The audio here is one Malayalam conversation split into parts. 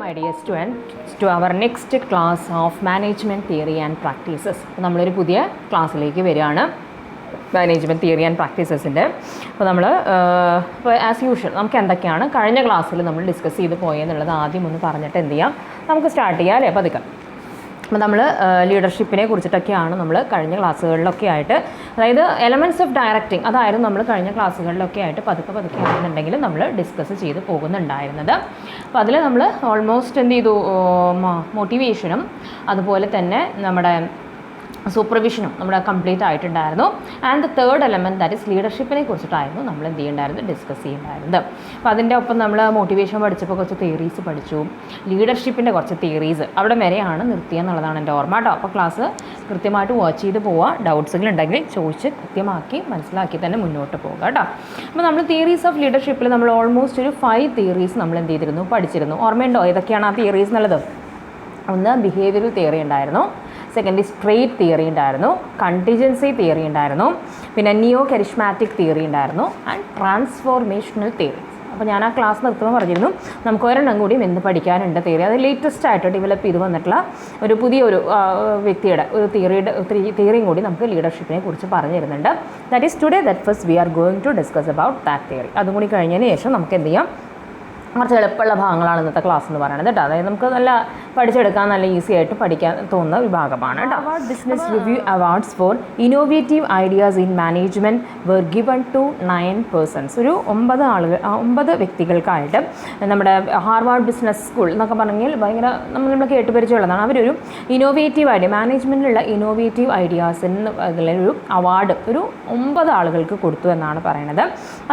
my dear students, to our next class of Management Theory and Practices. നമ്മളൊരു പുതിയ ക്ലാസ്സിലേക്ക് വരികയാണ്, മാനേജ്മെൻറ്റ് തിയറി ആൻഡ് പ്രാക്ടീസസിൻ്റെ. അപ്പോൾ നമ്മൾ ആസ് യൂഷ്വൽ നമുക്ക് എന്തൊക്കെയാണ് കഴിഞ്ഞ ക്ലാസ്സിൽ നമ്മൾ ഡിസ്കസ് ചെയ്ത് പോയെന്നുള്ളത് ആദ്യം ഒന്ന് പറഞ്ഞിട്ട് എന്ത് ചെയ്യാം, നമുക്ക് സ്റ്റാർട്ട് ചെയ്യാം അല്ലേ പതുക്കെ. അപ്പോൾ നമ്മൾ ലീഡർഷിപ്പിനെ കുറിച്ചിട്ടൊക്കെയാണ് നമ്മൾ കഴിഞ്ഞ ക്ലാസ്സുകളിലൊക്കെ ആയിട്ട്, അതായത് എലമെൻറ്റ്സ് ഓഫ് ഡയറക്റ്റിംഗ് അതായിരുന്നു നമ്മൾ കഴിഞ്ഞ ക്ലാസ്സുകളിലൊക്കെ ആയിട്ട് പതുക്കെ ആണെന്നുണ്ടെങ്കിൽ നമ്മൾ ഡിസ്കസ് ചെയ്ത് പോകുന്നുണ്ടായിരുന്നത്. അപ്പോൾ അതിൽ നമ്മൾ ഓൾമോസ്റ്റ് എന്ത് ചെയ്തു, മോട്ടിവേഷനും അതുപോലെ തന്നെ നമ്മുടെ സൂപ്പർവിഷനും നമ്മുടെ കംപ്ലീറ്റ് ആയിട്ടുണ്ടായിരുന്നു. And the third element that is ലീഡർഷിപ്പിനെ കുറിച്ചിട്ടായിരുന്നു നമ്മൾ എന്ത് ചെയ്യേണ്ടായിരുന്നു, ഡിസ്കസ് ചെയ്യേണ്ടായിരുന്നത്. അപ്പോൾ അതിൻ്റെ ഒപ്പം നമ്മൾ മോട്ടിവേഷൻ പഠിച്ചപ്പോൾ കുറച്ച് തിയറീസ് പഠിച്ചു, ലീഡർഷിപ്പിൻ്റെ കുറച്ച് തിയറീസ് അവിടെ വരെയാണ് നിർത്തിയെന്നുള്ളതാണ് എൻ്റെ ഓർമ്മ കേട്ടോ. അപ്പോൾ ക്ലാസ് കൃത്യമായിട്ട് വാച്ച് ചെയ്ത് പോവുക, ഡൗട്ട്സുകളുണ്ടെങ്കിൽ ചോദിച്ച് കൃത്യമാക്കി മനസ്സിലാക്കി തന്നെ മുന്നോട്ട് പോകുക കേട്ടോ. അപ്പോൾ നമ്മൾ തിയറീസ് ഓഫ് ലീഡർഷിപ്പിൽ നമ്മൾ ഓൾമോസ്റ്റ് ഒരു 5 തിയറീസ് നമ്മൾ എന്ത് ചെയ്തിരുന്നു, പഠിച്ചിരുന്നു. ഓർമ്മയുണ്ടോ ഏതൊക്കെയാണ് ആ തിയറീസ് എന്നുള്ളത്? ഒന്ന് ബിഹേവിയറൽ തിയറി ഉണ്ടായിരുന്നു, സെക്കൻഡ് സ്ട്രേറ്റ് തിയറി ഉണ്ടായിരുന്നു, കണ്ടിജൻസി തിയറി ഉണ്ടായിരുന്നു, പിന്നെ നിയോ കരിഷ്മാറ്റിക് തിയറി ഉണ്ടായിരുന്നു, ആൻഡ് ട്രാൻസ്ഫോർമേഷണൽ തിയറി. അപ്പോൾ ഞാൻ ആ ക്ലാസ് നിർത്തുമ്പോൾ പറഞ്ഞിരുന്നു നമുക്ക് ഒരെണ്ണം കൂടിയും എന്ത് പഠിക്കാനുണ്ട് തിയറി. അത് ലേറ്റസ്റ്റ് ആയിട്ട് ഡെവലപ്പ് ചെയ്ത് വന്നിട്ടുള്ള ഒരു പുതിയൊരു വ്യക്തിയുടെ ഒരു തിയറിയും കൂടി നമുക്ക് ലീഡർഷിപ്പിനെ കുറിച്ച് പറഞ്ഞു തരുന്നുണ്ട്. That is today that first we are going to discuss about that theory. അതും കൂടി കഴിഞ്ഞതിന് ശേഷം നമുക്ക് എന്ത് ചെയ്യാം, കുറച്ച് എളുപ്പമുള്ള ഭാഗങ്ങളാണ് ഇന്നത്തെ ക്ലാസ് എന്ന് പറയുന്നത് കേട്ടോ. അതായത് നമുക്ക് നല്ല പഠിച്ചെടുക്കാൻ നല്ല ഈസി ആയിട്ട് പഠിക്കാൻ തോന്നുന്ന വിഭാഗമാണ് കേട്ടോ. Award business review awards for innovative ideas in management were given to 9 persons. ഒരു 9 വ്യക്തികൾക്കായിട്ട് നമ്മുടെ ഹാർവാർഡ് ബിസിനസ് സ്കൂൾ എന്നൊക്കെ പറഞ്ഞെങ്കിൽ ഭയങ്കര നമ്മൾ കേട്ടുപരിചയമുള്ളതാണ്. അവരൊരു ഇന്നോവേറ്റീവ് ഐഡിയ, മാനേജ്മെൻറ്റിലുള്ള ഇന്നോവേറ്റീവ് ഐഡിയാസിന് അതിലൊരു അവാർഡ് ഒരു 9 ആളുകൾക്ക് കൊടുത്തു എന്നാണ് പറയുന്നത്.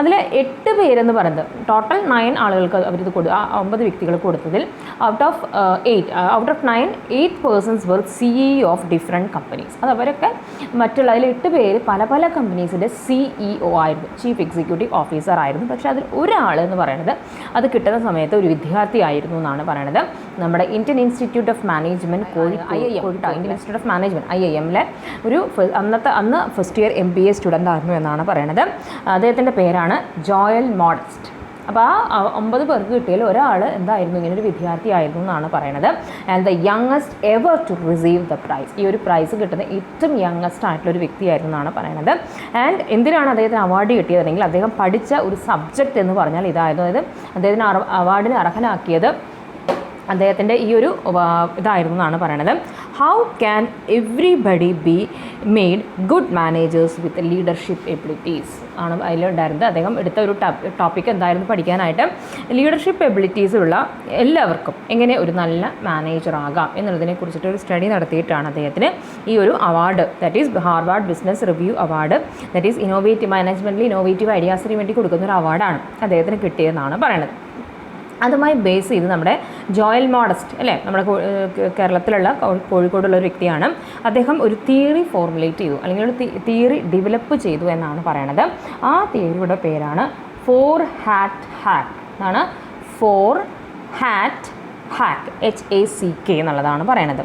അതിൽ 8 പേരെന്ന് പറയുന്നത് ടോട്ടൽ 9 ആളുകൾക്ക് അവരിത് ആ 9 വ്യക്തികൾ കൊടുത്തതിൽ out of 9, 8 persons were CEO of different companies. അത് അവരൊക്കെ മറ്റുള്ള അതിൽ 8 പേര് പല പല കമ്പനീസിൻ്റെ CEO ആയിരുന്നു, ചീഫ് എക്സിക്യൂട്ടീവ് ഓഫീസർ ആയിരുന്നു. പക്ഷേ അതിൽ ഒരാൾ എന്ന് പറയുന്നത് അത് കിട്ടുന്ന സമയത്ത് ഒരു വിദ്യാർത്ഥി ആയിരുന്നു എന്നാണ് പറയുന്നത്. നമ്മുടെ Indian institute of management Kozhikode, Indian institute of management IIM ഒരു അന്ന് ഫസ്റ്റ് ഇയർ MBA സ്റ്റുഡൻ്റ് ആയിരുന്നു എന്നാണ് പറയുന്നത്. അദ്ദേഹത്തിൻ്റെ പേരാണ് ജോയൽ മോഡസ്റ്റ്. അപ്പോൾ ആ 9 പേർക്ക് കിട്ടിയാൽ ഒരാൾ എന്തായിരുന്നു, ഇങ്ങനൊരു വിദ്യാർത്ഥി ആയിരുന്നു എന്നാണ് പറയുന്നത്. And the youngest ever to receive the prize, ഈ ഒരു പ്രൈസ് കിട്ടുന്ന ഏറ്റവും യങ്ങസ്റ്റ് ആയിട്ടുള്ളൊരു വ്യക്തിയായിരുന്നു എന്നാണ് പറയുന്നത്. ആൻഡ് എന്തിനാണ് അദ്ദേഹത്തിന് അവാർഡ് കിട്ടിയതെങ്കിൽ അദ്ദേഹം പഠിച്ച ഒരു സബ്ജക്റ്റ് എന്ന് പറഞ്ഞാൽ ഇതായിരുന്നു. അതായത് അദ്ദേഹത്തിന് അവാർഡിന് അർഹനാക്കിയത് അദ്ദേഹത്തിൻ്റെ ഈ ഒരു ഇതായിരുന്നു എന്നാണ് പറയണത്. How can everybody be made good managers with leadership abilities ആണ് അതിലുണ്ടായിരുന്നത്. അദ്ദേഹം എടുത്ത ഒരു ടോപ്പിക് എന്തായിരുന്നു പഠിക്കാനായിട്ട്, ലീഡർഷിപ്പ് എബിലിറ്റീസ് ഉള്ള എല്ലാവർക്കും എങ്ങനെ ഒരു നല്ല മാനേജർ ആകാം എന്നുള്ളതിനെ കുറിച്ചിട്ട് ഒരു സ്റ്റഡി നടത്തിയിട്ടാണ് അദ്ദേഹത്തിന് ഈ ഒരു award, that is Harvard business review award, that is innovative മാനേജ്മെൻറ്റിൽ ഇന്നോവേറ്റീവ് ഐഡിയാസിന് വേണ്ടി കൊടുക്കുന്ന ഒരു അവാർഡാണ് അദ്ദേഹത്തിന് കിട്ടിയതെന്നാണ് പറയുന്നത്. അതുമായി ബേസ് ചെയ്ത് നമ്മുടെ ജോയൽ മോഡസ്റ്റ് അല്ലേ, നമ്മുടെ കേരളത്തിലുള്ള കോഴിക്കോടുള്ള ഒരു വ്യക്തിയാണ്. അദ്ദേഹം ഒരു തിയറി ഫോർമുലേറ്റ് ചെയ്തു, അല്ലെങ്കിൽ ഒരു തിയറി ഡെവലപ്പ് ചെയ്തു എന്നാണ് പറയണത്. ആ തിയറിയുടെ പേരാണ് 4 hat hack എന്നാണ്. 4 hat hack HACK എന്നുള്ളതാണ് പറയണത്.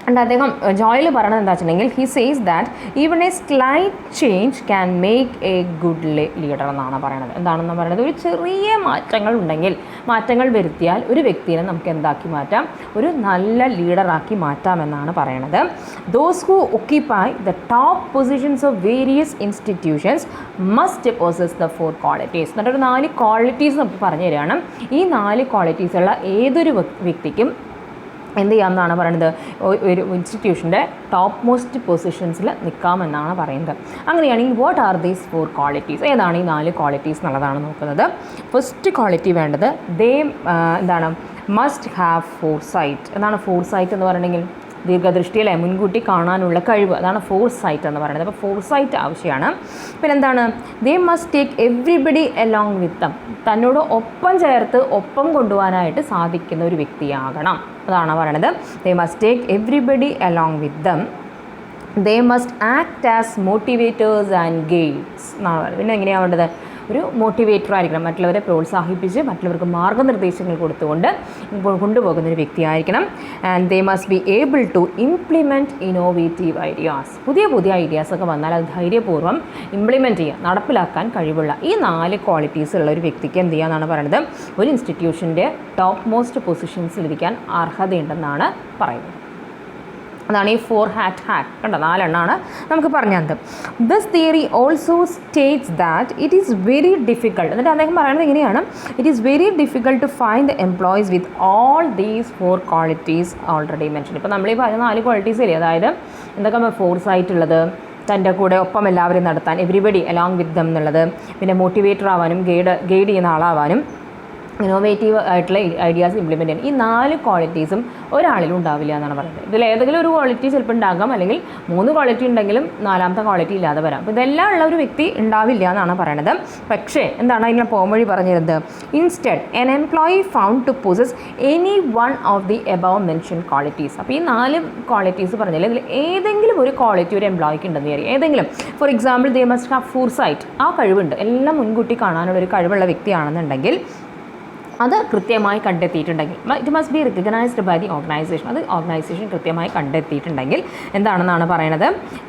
ആൻഡ് അദ്ദേഹം ജോയിൽ പറയണത് എന്താ വെച്ചിട്ടുണ്ടെങ്കിൽ, he says that even a slight change can make a good leader എന്നാണ് പറയണത്. എന്താണെന്ന് പറയുന്നത്, ഒരു ചെറിയ മാറ്റങ്ങൾ വരുത്തിയാൽ ഒരു വ്യക്തിയെ നമുക്ക് എന്താക്കി മാറ്റാം, ഒരു നല്ല ലീഡറാക്കി മാറ്റാമെന്നാണ് പറയണത്. Those who occupy the top positions of various institutions must possess the 4 qualities. എന്നിട്ടൊരു 4 ക്വാളിറ്റീസ് നമുക്ക് പറഞ്ഞു തരികയാണ്. ഈ 4 ക്വാളിറ്റീസുള്ള ഏതൊരു വ്യക്തിക്കും എന്ത് ചെയ്യാമെന്നാണ് പറയുന്നത്, ഒരു ഇൻസ്റ്റിറ്റ്യൂഷൻ്റെ ടോപ്പ് മോസ്റ്റ് പൊസിഷൻസിൽ നിൽക്കാമെന്നാണ് പറയുന്നത്. അങ്ങനെയാണെങ്കിൽ വാട്ട് ആർ ദീസ് 4 ക്വാളിറ്റീസ്, ഏതാണ് ഈ 4 ക്വാളിറ്റീസ് എന്നുള്ളതാണ് നോക്കുന്നത്. ഫസ്റ്റ് ക്വാളിറ്റി വേണ്ടത് എന്താണ്, മസ്റ്റ് ഹാവ് ഫോർസൈറ്റ്. എന്താണ് ഫോർസൈറ്റ് എന്ന് പറയണമെങ്കിൽ, ദീർഘദൃഷ്ടി അല്ലേ, മുൻകൂട്ടി കാണാനുള്ള കഴിവ്, അതാണ് ഫോർസൈറ്റ് എന്ന് പറയുന്നത്. അപ്പോൾ ഫോർസൈറ്റ് ആവശ്യമാണ്. പിന്നെ എന്താണ്, they must take everybody along with dum, തന്നോട് ഒപ്പം ചേർത്ത് ഒപ്പം കൊണ്ടുപോകാനായിട്ട് സാധിക്കുന്ന ഒരു വ്യക്തിയാകണം, അതാണ് പറയണത്. They must take everybody along with dum, they must act as motivators and guides എന്നാണ്. പിന്നെ എങ്ങനെയാണ് വേണ്ടത്, ഒരു മോട്ടിവേറ്റർ ആയിരിക്കണം, മറ്റുള്ളവരെ പ്രോത്സാഹിപ്പിച്ച് മറ്റുള്ളവർക്ക് മാർഗ്ഗനിർദ്ദേശങ്ങൾ കൊടുത്തുകൊണ്ട് കൊണ്ടുപോകുന്ന ഒരു വ്യക്തിയായിരിക്കണം. And they must be able to implement innovative ideas. പുതിയ പുതിയ ഐഡിയാസൊക്കെ വന്നാൽ അത് ധൈര്യപൂർവ്വം ഇംപ്ലിമെൻറ്റ് ചെയ്യുക, നടപ്പിലാക്കാൻ കഴിവുള്ള ഈ 4 ക്വാളിറ്റീസ് ഉള്ള ഒരു വ്യക്തിക്ക് എന്ത് ചെയ്യാന്നാണ് പറയുന്നത്, ഒരു ഇൻസ്റ്റിറ്റ്യൂഷൻ്റെ ടോപ്പ് മോസ്റ്റ് പൊസിഷൻസിലിരിക്കാൻ അർഹതയുണ്ടെന്നാണ് പറയുന്നത്. അതാണ് ഈ 4 hat hack. കണ്ടോ, 4 എണ്ണമാണ് നമുക്ക് പറഞ്ഞത്. This theory also states that it is very difficult. എന്നിട്ട് അദ്ദേഹം പറയുന്നത് ഇങ്ങനെയാണ്, it is very difficult to find the employees with all these 4 qualities already mention. ഇപ്പോൾ നമ്മൾ ഈ പറഞ്ഞ 4 ക്വാളിറ്റീസ് ഇല്ലേ, അതായത് എന്തൊക്കെ ഫോഴ്സ് ആയിട്ടുള്ളത്, തൻ്റെ കൂടെ ഒപ്പം എല്ലാവരും നടത്താൻ, എവരിബഡി അലോങ് വിത്ത് ദം എന്നുള്ളത്, പിന്നെ മോട്ടിവേറ്റർ ആവാനും ഗൈഡ് ചെയ്യുന്ന ആളാവാനും, ഇന്നോവേറ്റീവ് ആയിട്ടുള്ള ഐഡിയാസ് ഇംപ്ലിമെൻറ്റ് ചെയ്യാൻ, ഈ 4 ക്വാളിറ്റീസും ഒരാളിലും ഉണ്ടാവില്ല എന്നാണ് പറയുന്നത്. ഇതിൽ ഏതെങ്കിലും ഒരു ക്വാളിറ്റി ചിലപ്പോൾ ഉണ്ടാകാം, അല്ലെങ്കിൽ 3 ക്വാളിറ്റി ഉണ്ടെങ്കിലും 4ാമത്തെ ക്വാളിറ്റി ഇല്ലാതെ വരാം. അപ്പോൾ ഇതെല്ലാം ഉള്ള ഒരു വ്യക്തി ഉണ്ടാവില്ല എന്നാണ് പറയുന്നത്. പക്ഷേ എന്താണ് അതിനെ പോംവഴി പറഞ്ഞിരുന്നത്, instead an employee found to possess any one of the above mention qualities. അപ്പോൾ ഈ 4 ക്വാളിറ്റീസ് പറഞ്ഞാൽ ഇതിൽ ഏതെങ്കിലും ഒരു ക്വാളിറ്റി ഒരു എംപ്ലോയിക്ക് ഉണ്ടെന്ന് വിചാരിക്കും. ഏതെങ്കിലും, for example they must have foresight, ആ കഴിവുണ്ട്, എല്ലാം മുൻകൂട്ടി കാണാനുള്ളൊരു കഴിവുള്ള വ്യക്തിയാണെന്നുണ്ടെങ്കിൽ, അത് കൃത്യമായി കണ്ടെത്തിയിട്ടുണ്ടെങ്കിൽ, it must be recognised by the organisation, അത് ഓർഗനൈസേഷൻ കൃത്യമായി കണ്ടെത്തിയിട്ടുണ്ടെങ്കിൽ എന്താണെന്നാണ് പറയുന്നത്,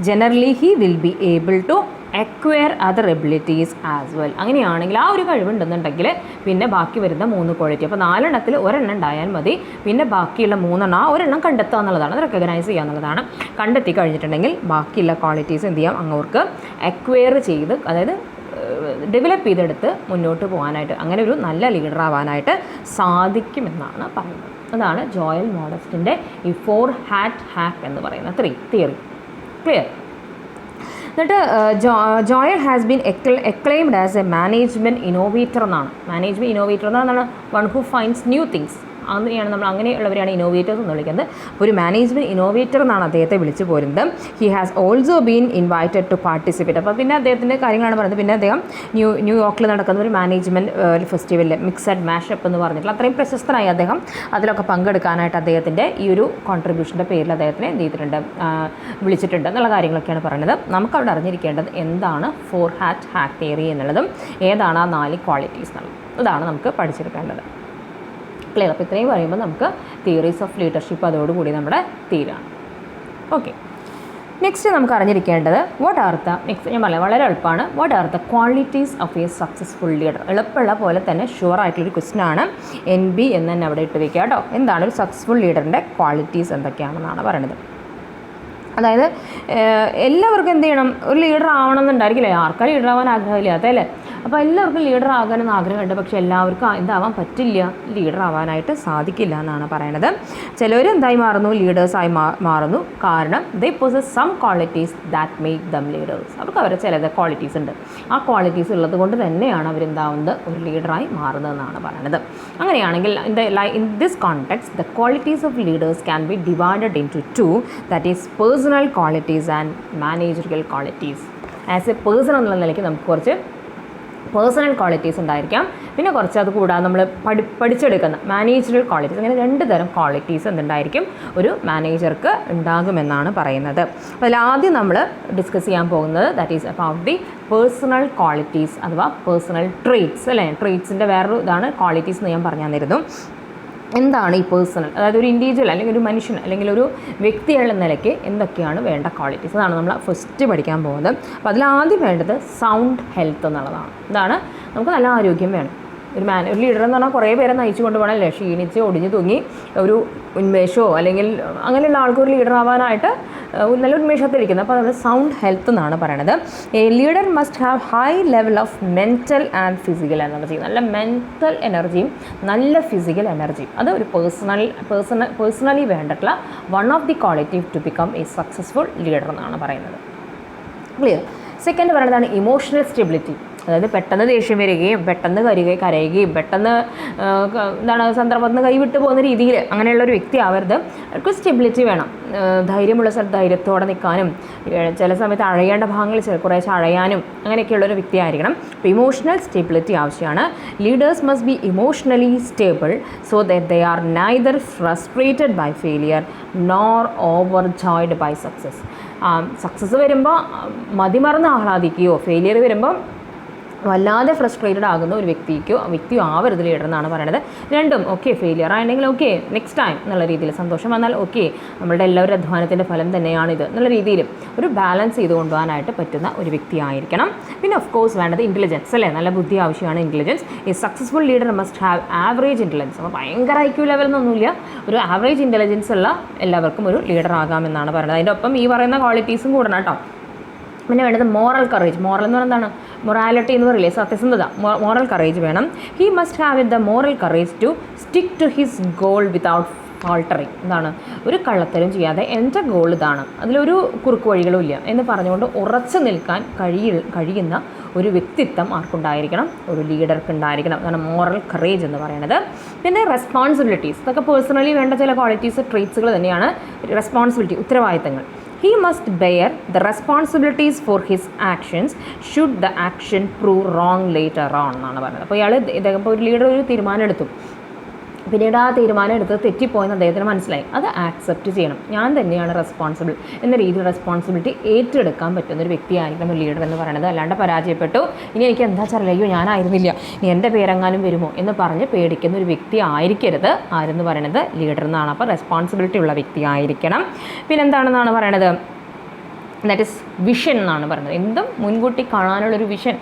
generally he will be able to acquire other abilities as well. അങ്ങനെയാണെങ്കിൽ ആ ഒരു കഴിവുണ്ടെന്നുണ്ടെങ്കിൽ പിന്നെ ബാക്കി വരുന്ന 3 ക്വാളിറ്റി, അപ്പോൾ 4 എണ്ണത്തിൽ ഒരെണ്ണം ഉണ്ടായാൽ മതി, പിന്നെ ബാക്കിയുള്ള 3 എണ്ണം ആ ഒരെണ്ണം കണ്ടെത്തുക എന്നുള്ളതാണ്, അത് റെക്കഗ്നൈസ് ചെയ്യുക എന്നുള്ളതാണ്. കണ്ടെത്തി കഴിഞ്ഞിട്ടുണ്ടെങ്കിൽ ബാക്കിയുള്ള ക്വാളിറ്റീസ് എന്ത് ചെയ്യാം, അങ്ങോട്ട് അക്വയർ ചെയ്ത്, അതായത് ഡെവലപ്പ് ചെയ്തെടുത്ത് മുന്നോട്ട് പോകാനായിട്ട്, അങ്ങനെ ഒരു നല്ല ലീഡർ ആവാനായിട്ട് സാധിക്കുമെന്നാണ് പറയുന്നത്. അതാണ് ജോയൽ മോഡസ്റ്റിൻ്റെ ഈ 4 hat hack എന്ന് പറയുന്ന തിയറി. ക്ലിയർ? എന്നിട്ട് Joel has been acclaimed as a management innovator എന്നാണ്. മാനേജ്മെൻറ്റ് ഇന്നോവേറ്റർ എന്നാണ് one who finds new things. അങ്ങനെയാണ് നമ്മൾ, അങ്ങനെയുള്ളവരെയാണ് ഇന്നോവേറ്റേഴ്സ് എന്ന് വിളിക്കുന്നത്. ഒരു മാനേജ്മെൻറ്റ് ഇന്നോവേറ്റർ എന്നാണ് അദ്ദേഹത്തെ വിളിച്ചു പോരുന്നത്. He has also been invited to participate. അപ്പോൾ പിന്നെ അദ്ദേഹത്തിൻ്റെ കാര്യങ്ങളാണ് പറയുന്നത്. പിന്നെ അദ്ദേഹം ന്യൂയോർക്കിൽ നടക്കുന്ന ഒരു മാനേജ്മെൻറ്റ് ഫെസ്റ്റിവലിൽ മിക്സഡ് മാഷപ്പ് എന്ന് പറഞ്ഞിട്ടുള്ള അത്രയും പ്രശസ്തനായി അദ്ദേഹം അതിലൊക്കെ പങ്കെടുക്കാനായിട്ട് അദ്ദേഹത്തിൻ്റെ ഈ ഒരു കോൺട്രിബ്യൂഷൻ്റെ പേരിൽ അദ്ദേഹത്തിനെ എന്ത് ചെയ്തിട്ടുണ്ട്, വിളിച്ചിട്ടുണ്ട് എന്നുള്ള കാര്യങ്ങളൊക്കെയാണ് പറയുന്നത്. നമുക്കവിടെ അറിഞ്ഞിരിക്കേണ്ടത് എന്താണ് 4 hat hack തിയറി എന്നുള്ളതും ഏതാണ് ആ 4 ക്വാളിറ്റീസ് എന്നുള്ളതും, ഇതാണ് നമുക്ക് പഠിച്ചെടുക്കേണ്ടത്. ക്ലിയർ? അപ്പോൾ ഇത്രയും പറയുമ്പോൾ നമുക്ക് തിയറീസ് ഓഫ് ലീഡർഷിപ്പ് അതോടുകൂടി നമ്മുടെ തീരാണ്. ഓക്കെ, നെക്സ്റ്റ് നമുക്ക് അറിഞ്ഞിരിക്കേണ്ടത് നെക്സ്റ്റ് ഞാൻ പറയാം, വളരെ എളുപ്പമാണ്. What are the qualities of A successful leader? എളുപ്പമുള്ള പോലെ തന്നെ ഷുവർ ആയിട്ടുള്ളൊരു ക്വസ്റ്റ്യൻ ആണ്. NB എന്ന് തന്നെ അവിടെ ഇട്ട് വയ്ക്കുക കേട്ടോ. എന്താണ് ഒരു സക്സസ്ഫുൾ ലീഡറിൻ്റെ ക്വാളിറ്റീസ് എന്തൊക്കെയാണെന്നാണ് പറയുന്നത്. അതായത് എല്ലാവർക്കും എന്ത് ചെയ്യണം, ഒരു ലീഡർ ആവണം എന്നുണ്ടായിരിക്കില്ലേ, ആർക്കാരും ലീഡർ ആവാൻ ആഗ്രഹമില്ലാത്ത അല്ലേ. അപ്പോൾ എല്ലാവർക്കും ലീഡർ ആകാനെന്ന് ആഗ്രഹമുണ്ട്, പക്ഷേ എല്ലാവർക്കും എന്താവാൻ പറ്റില്ല, ലീഡർ ആവാനായിട്ട് സാധിക്കില്ല എന്നാണ് പറയണത്. ചിലർ എന്തായി മാറുന്നു, ലീഡേഴ്സായി മാറുന്നു. കാരണം they possess some qualities that make them leaders. അവർക്ക് അവരുടെ ചില ക്വാളിറ്റീസ് ഉണ്ട്, ആ ക്വാളിറ്റീസ് ഉള്ളത് കൊണ്ട് തന്നെയാണ് അവരെന്താവുന്നത്, ഒരു ലീഡറായി മാറുന്നതെന്നാണ് പറയണത്. അങ്ങനെയാണെങ്കിൽ in this context the qualities of leaders can be divided in to 2, that is personal qualities and managerial qualities. As a person എന്നുള്ള നിലയ്ക്ക് നമുക്ക് കുറച്ച് പേഴ്സണൽ ക്വാളിറ്റീസ് ഉണ്ടായിരിക്കാം, പിന്നെ കുറച്ച് അത് കൂടാതെ നമ്മൾ പഠിച്ചെടുക്കുന്ന മാനേജറിയൽ ക്വാളിറ്റീസ്. അങ്ങനെ 2 തരം ക്വാളിറ്റീസ് എന്തുണ്ടായിരിക്കും, ഒരു മാനേജർക്ക് ഉണ്ടാകുമെന്നാണ് പറയുന്നത്. അപ്പോൾ അതിലാദ്യം നമ്മൾ ഡിസ്കസ് ചെയ്യാൻ പോകുന്നത് that is about the personal qualities അഥവാ പേഴ്സണൽ ട്രെയ്റ്റ്സ് അല്ലേ. ട്രെയ്റ്റ്സിൻ്റെ വേറൊരു ഇതാണ് ക്വാളിറ്റീസ് എന്ന് ഞാൻ പറഞ്ഞു തന്നിരുന്നു. എന്താണ് ഈ പേഴ്സണൽ, അതായത് ഒരു ഇൻഡിവിജ്വൽ അല്ലെങ്കിൽ ഒരു മനുഷ്യൻ അല്ലെങ്കിൽ ഒരു വ്യക്തിയുള്ള നിലയ്ക്ക് എന്തൊക്കെയാണ് വേണ്ട ക്വാളിറ്റീസ്, അതാണ് നമ്മൾ ഫസ്റ്റ് പഠിക്കാൻ പോകുന്നത്. അപ്പോൾ അതിലാദ്യം വേണ്ടത് സൗണ്ട് ഹെൽത്ത് എന്നുള്ളതാണ്. ഇതാണ് നമുക്ക് നല്ല ആരോഗ്യം വേണം. ഒരു ലീഡർ എന്ന് പറഞ്ഞാൽ കുറേ പേരെ നയിച്ചു കൊണ്ട് പോകണമല്ലേ, ക്ഷീണിച്ച് ഒടിഞ്ഞു തൂങ്ങി ഒരു ഉന്മേഷമോ അല്ലെങ്കിൽ അങ്ങനെയുള്ള ആൾക്കൊരു ലീഡർ ആവാനായിട്ട് നല്ല ഉന്മേഷത്തിലിരിക്കുന്നത്. അപ്പോൾ അത് സൗണ്ട് ഹെൽത്ത് എന്നാണ് പറയണത്. A leader must have high level of mental and physical energy. നല്ല മെൻറ്റൽ എനർജിയും നല്ല ഫിസിക്കൽ എനർജിയും, അത് ഒരു പേഴ്സണലി വേണ്ടിയിട്ടുള്ള one of the quality to become a successful leader എന്നാണ് പറയുന്നത്. ക്ലിയർ? സെക്കൻഡ് പറയുന്നതാണ് ഇമോഷണൽ സ്റ്റെബിലിറ്റി. അതായത് പെട്ടെന്ന് ദേഷ്യം വരികയും പെട്ടെന്ന് കരയുകയും പെട്ടെന്ന് എന്താണ് സന്ദർഭത്തിൽ നിന്ന് കൈവിട്ട് പോകുന്ന രീതിയിൽ അങ്ങനെയുള്ളൊരു വ്യക്തി ആവരുത്. അവർക്ക് സ്റ്റെബിലിറ്റി വേണം. ധൈര്യമുള്ള സ്ഥലത്ത് ധൈര്യത്തോടെ നിൽക്കാനും ചില സമയത്ത് അഴയേണ്ട ഭാഗങ്ങളിൽ കുറേശ്ശെ അഴയാനും അങ്ങനെയൊക്കെയുള്ളൊരു വ്യക്തി ആയിരിക്കണം. അപ്പോൾ ഇമോഷണൽ സ്റ്റെബിലിറ്റി ആവശ്യമാണ്. Leaders must be emotionally stable so that they are neither frustrated by failure nor overjoyed by success. Success വരുമ്പോൾ മതിമറന്ന് ആഹ്ലാദിക്കുകയോ ഫെയിലിയർ വരുമ്പോൾ വല്ലാതെ ഫ്രസ്ട്രേറ്റഡ് ആകുന്ന ഒരു വ്യക്തിയോ ആവരുത് ലീഡർ എന്നാണ് പറയുന്നത്. രണ്ടും ഓക്കെ, ഫെയിലിയർ ആണെങ്കിൽ ഓക്കെ നെക്സ്റ്റ് ടൈം എന്നുള്ള രീതിയിൽ, സന്തോഷം വന്നാൽ ഓക്കെ നമ്മളുടെ എല്ലാവരും അധ്വാനത്തിൻ്റെ ഫലം തന്നെയാണിത് എന്നുള്ള രീതിയിലും ഒരു ബാലൻസ് ചെയ്ത് കൊണ്ടുപോകാനായിട്ട് പറ്റുന്ന ഒരു വ്യക്തിയായിരിക്കണം. പിന്നെ ഓഫ് കോഴ്സ് വേണ്ടത് ഇൻ്റലിജൻസ് അല്ലേ, നല്ല ബുദ്ധി ആവശ്യമാണ് ഇൻ്റലിജൻസ്. ഈ successful leader must have average intelligence. അപ്പോൾ ഭയങ്കര IQ ലെവലൊന്നുമില്ല, ഒരു ആവറേജ് ഇൻ്റലിജൻസ് ഉള്ള എല്ലാവർക്കും ഒരു ലീഡർ ആകാമെന്നാണ് പറയുന്നത്. അതിൻ്റെ ഒപ്പം ഈ പറയുന്ന ക്വാളിറ്റീസും കൂടണം കേട്ടോ. പിന്നെ വേണ്ടത് മോറൽ കറേജ്. മോറൽ എന്ന് പറയുന്നത് എന്താണ്? മൊറാലിറ്റി എന്ന് പറയില്ലേ, സത്യസന്ധത. മോറൽ കറേജ് വേണം. He must have the moral courage to stick to his goal without faltering. എന്താണ്? ഒരു കള്ളത്തരം ചെയ്യാതെ എൻ്റെ ഗോൾ ഇതാണ്, അതിലൊരു കുറുക്ക് വഴികളും ഇല്ല എന്ന് പറഞ്ഞുകൊണ്ട് ഉറച്ചു നിൽക്കാൻ കഴിയുന്ന ഒരു വ്യക്തിത്വം ആർക്കുണ്ടായിരിക്കണം? ഒരു ലീഡർക്ക് ഉണ്ടായിരിക്കണം. അതാണ് മോറൽ കറേജ് എന്ന് പറയുന്നത്. പിന്നെ റെസ്പോൺസിബിലിറ്റീസ്, ഇതൊക്കെ പേഴ്സണലി വേണ്ട ചില ക്വാളിറ്റീസ്, ട്രേറ്റ്സുകൾ തന്നെയാണ്. റെസ്പോൺസിബിലിറ്റി, ഉത്തരവാദിത്തങ്ങൾ. He must bear the responsibilities for his actions should the action prove wrong later on എന്നാണ് പറയുന്നത്. അപ്പോൾ ഇദ്ദേഹം ഇപ്പോൾ ഒരു ലീഡർ ഒരു തീരുമാനം എടുത്തു, പിന്നീട് ആ തീരുമാനം എടുത്ത് തെറ്റിപ്പോയെന്ന് അദ്ദേഹത്തിന് മനസ്സിലായി. അത് ആക്സെപ്റ്റ് ചെയ്യണം. ഞാൻ തന്നെയാണ് റെസ്പോൺസിബിൾ എന്ന രീതിയിൽ റെസ്പോൺസിബിലിറ്റി ഏറ്റെടുക്കാൻ പറ്റുന്ന ഒരു വ്യക്തിയായിരിക്കണം ഒരു ലീഡർ എന്ന് പറയുന്നത്. അല്ലാണ്ട് പരാജയപ്പെട്ടു, ഇനി എനിക്ക് എന്താ വെച്ചാൽ അയ്യോ ഞാനായിരുന്നില്ല, ഇനി എൻ്റെ പേരെങ്ങാനും വരുമോ എന്ന് പറഞ്ഞ് പേടിക്കുന്ന ഒരു വ്യക്തി ആയിരിക്കരുത് ആരെന്ന് പറയുന്നത് ലീഡർ എന്നാണ്. അപ്പോൾ റെസ്പോൺസിബിലിറ്റി ഉള്ള വ്യക്തി ആയിരിക്കണം. പിന്നെന്താണെന്നാണ് പറയണത്? ദാറ്റ് ഇസ് വിഷൻ എന്നാണ് പറയുന്നത്. എന്തും മുൻകൂട്ടി കാണാനുള്ളൊരു വിഷൻ,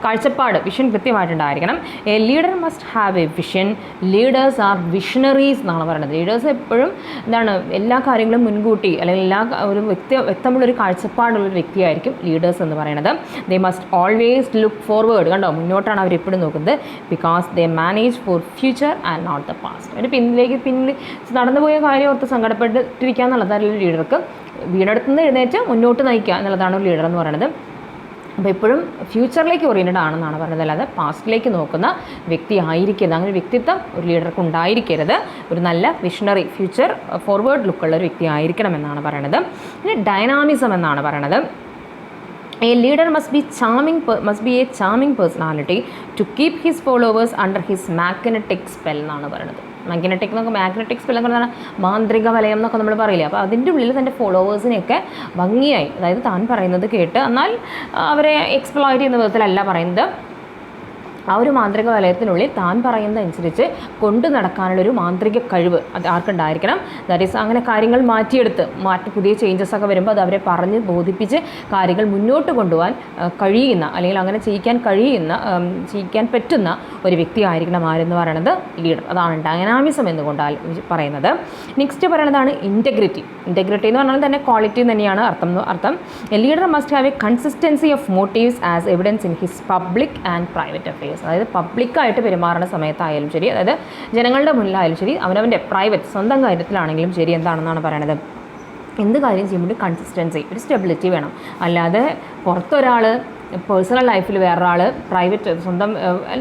കാഴ്ചപ്പാട്, വിഷൻ കൃത്യമായിട്ടുണ്ടായിരിക്കണം. A leader must have a vision. Leaders are visionaries എന്നാണ് പറയുന്നത്. ലീഡേഴ്സ് എപ്പോഴും എന്താണ്, എല്ലാ കാര്യങ്ങളും മുൻകൂട്ടി അല്ലെങ്കിൽ ഒരു വ്യക്തമുള്ളൊരു കാഴ്ചപ്പാടുള്ളൊരു വ്യക്തിയായിരിക്കും ലീഡേഴ്സ് എന്ന് പറയുന്നത്. They must always look forward. കണ്ടോ, മുന്നോട്ടാണ് അവർ എപ്പോഴും നോക്കുന്നത്. Because they manage for future and not the past. ഒരു പിന്നിൽ നടന്നുപോയ കാര്യം ഓർത്ത് സങ്കടപ്പെട്ടിരിക്കുക എന്നുള്ളതാണ് ലീഡർക്ക്. വീടെടുത്തുനിന്ന് എഴുന്നേറ്റ് മുന്നോട്ട് നയിക്കുക എന്നുള്ളതാണ് ഒരു ലീഡർ എന്ന് പറയുന്നത്. അപ്പോൾ എപ്പോഴും ഫ്യൂച്ചറിലേക്ക് ഓറിയൻറ്റഡ് ആണെന്നാണ് പറയുന്നത്, അല്ലാതെ പാസ്റ്റിലേക്ക് നോക്കുന്ന വ്യക്തി ആയിരിക്കരുത്. അങ്ങനെ വ്യക്തിത്വം ഒരു ലീഡർക്ക് ഉണ്ടായിരിക്കരുത്. ഒരു നല്ല വിഷണറി, ഫ്യൂച്ചർ ഫോർവേഡ് ലുക്കുള്ള ഒരു വ്യക്തി ആയിരിക്കണം എന്നാണ് പറയുന്നത്. പിന്നെ ഡൈനാമിസം എന്നാണ് പറയുന്നത്. A leader must be a charming personality to keep his followers under his magnetic spell എന്നാണ് പറയുന്നത്. മാഗ്നറ്റിക് സ്പെൽ എന്ന് പറഞ്ഞാൽ മാന്ത്രിക വലയം എന്നൊക്കെ നമ്മൾ പറയില്ലേ. അപ്പോൾ അതിൻ്റെ ഉള്ളിൽ തൻ്റെ ഫോളോവേഴ്സിനെയൊക്കെ ഭംഗിയായി, അതായത് താൻ പറയുന്നത് കേട്ട്, എന്നാൽ അവരെ എക്സ്പ്ലോയിറ്റ് ചെയ്യുന്ന വിധത്തിലല്ല പറയുന്നത്, ആ ഒരു മാന്ത്രിക വലയത്തിനുള്ളിൽ താൻ പറയുന്നതനുസരിച്ച് കൊണ്ടു നടക്കാനുള്ളൊരു മാന്ത്രിക കഴിവ് അത് ആർക്കുണ്ടായിരിക്കണം. ദാറ്റ് ഈസ് അങ്ങനെ കാര്യങ്ങൾ പുതിയ ചേഞ്ചസ് ഒക്കെ വരുമ്പോൾ അത് അവരെ പറഞ്ഞ് ബോധിപ്പിച്ച് കാര്യങ്ങൾ മുന്നോട്ട് കൊണ്ടുപോകാൻ കഴിയുന്ന, അല്ലെങ്കിൽ അങ്ങനെ ചെയ്യിക്കാൻ പറ്റുന്ന ഒരു വ്യക്തി ആയിരിക്കണം ആരെന്ന് പറയുന്നത് ലീഡർ. അതാണ് ഡൈനാമിസം എന്നുകൊണ്ടാൽ പറയുന്നത്. നെക്സ്റ്റ് പറയുന്നതാണ് ഇൻറ്റഗ്രിറ്റി. ഇൻറ്റഗ്രിറ്റി എന്ന് പറഞ്ഞാൽ തന്നെ ക്വാളിറ്റി തന്നെയാണ് അർത്ഥം. A leader must have A consistency of motifs as evidence in his public and private affairs. അതായത് പബ്ലിക്കായിട്ട് പെരുമാറുന്ന സമയത്തായാലും ശരി, അതായത് ജനങ്ങളുടെ മുന്നിലായാലും ശരി, അവനവൻ്റെ പ്രൈവറ്റ് സ്വന്തം കാര്യത്തിലാണെങ്കിലും ശരി, എന്താണെന്നാണ് പറയണത്, എന്ത് കാര്യം ചെയ്യുമ്പോൾ കൺസിസ്റ്റൻസി, ഒരു സ്റ്റെബിലിറ്റി വേണം. അല്ലാതെ പുറത്തൊരാൾ പേഴ്സണൽ ലൈഫിൽ വേറൊരാൾ പ്രൈവറ്റ് സ്വന്തം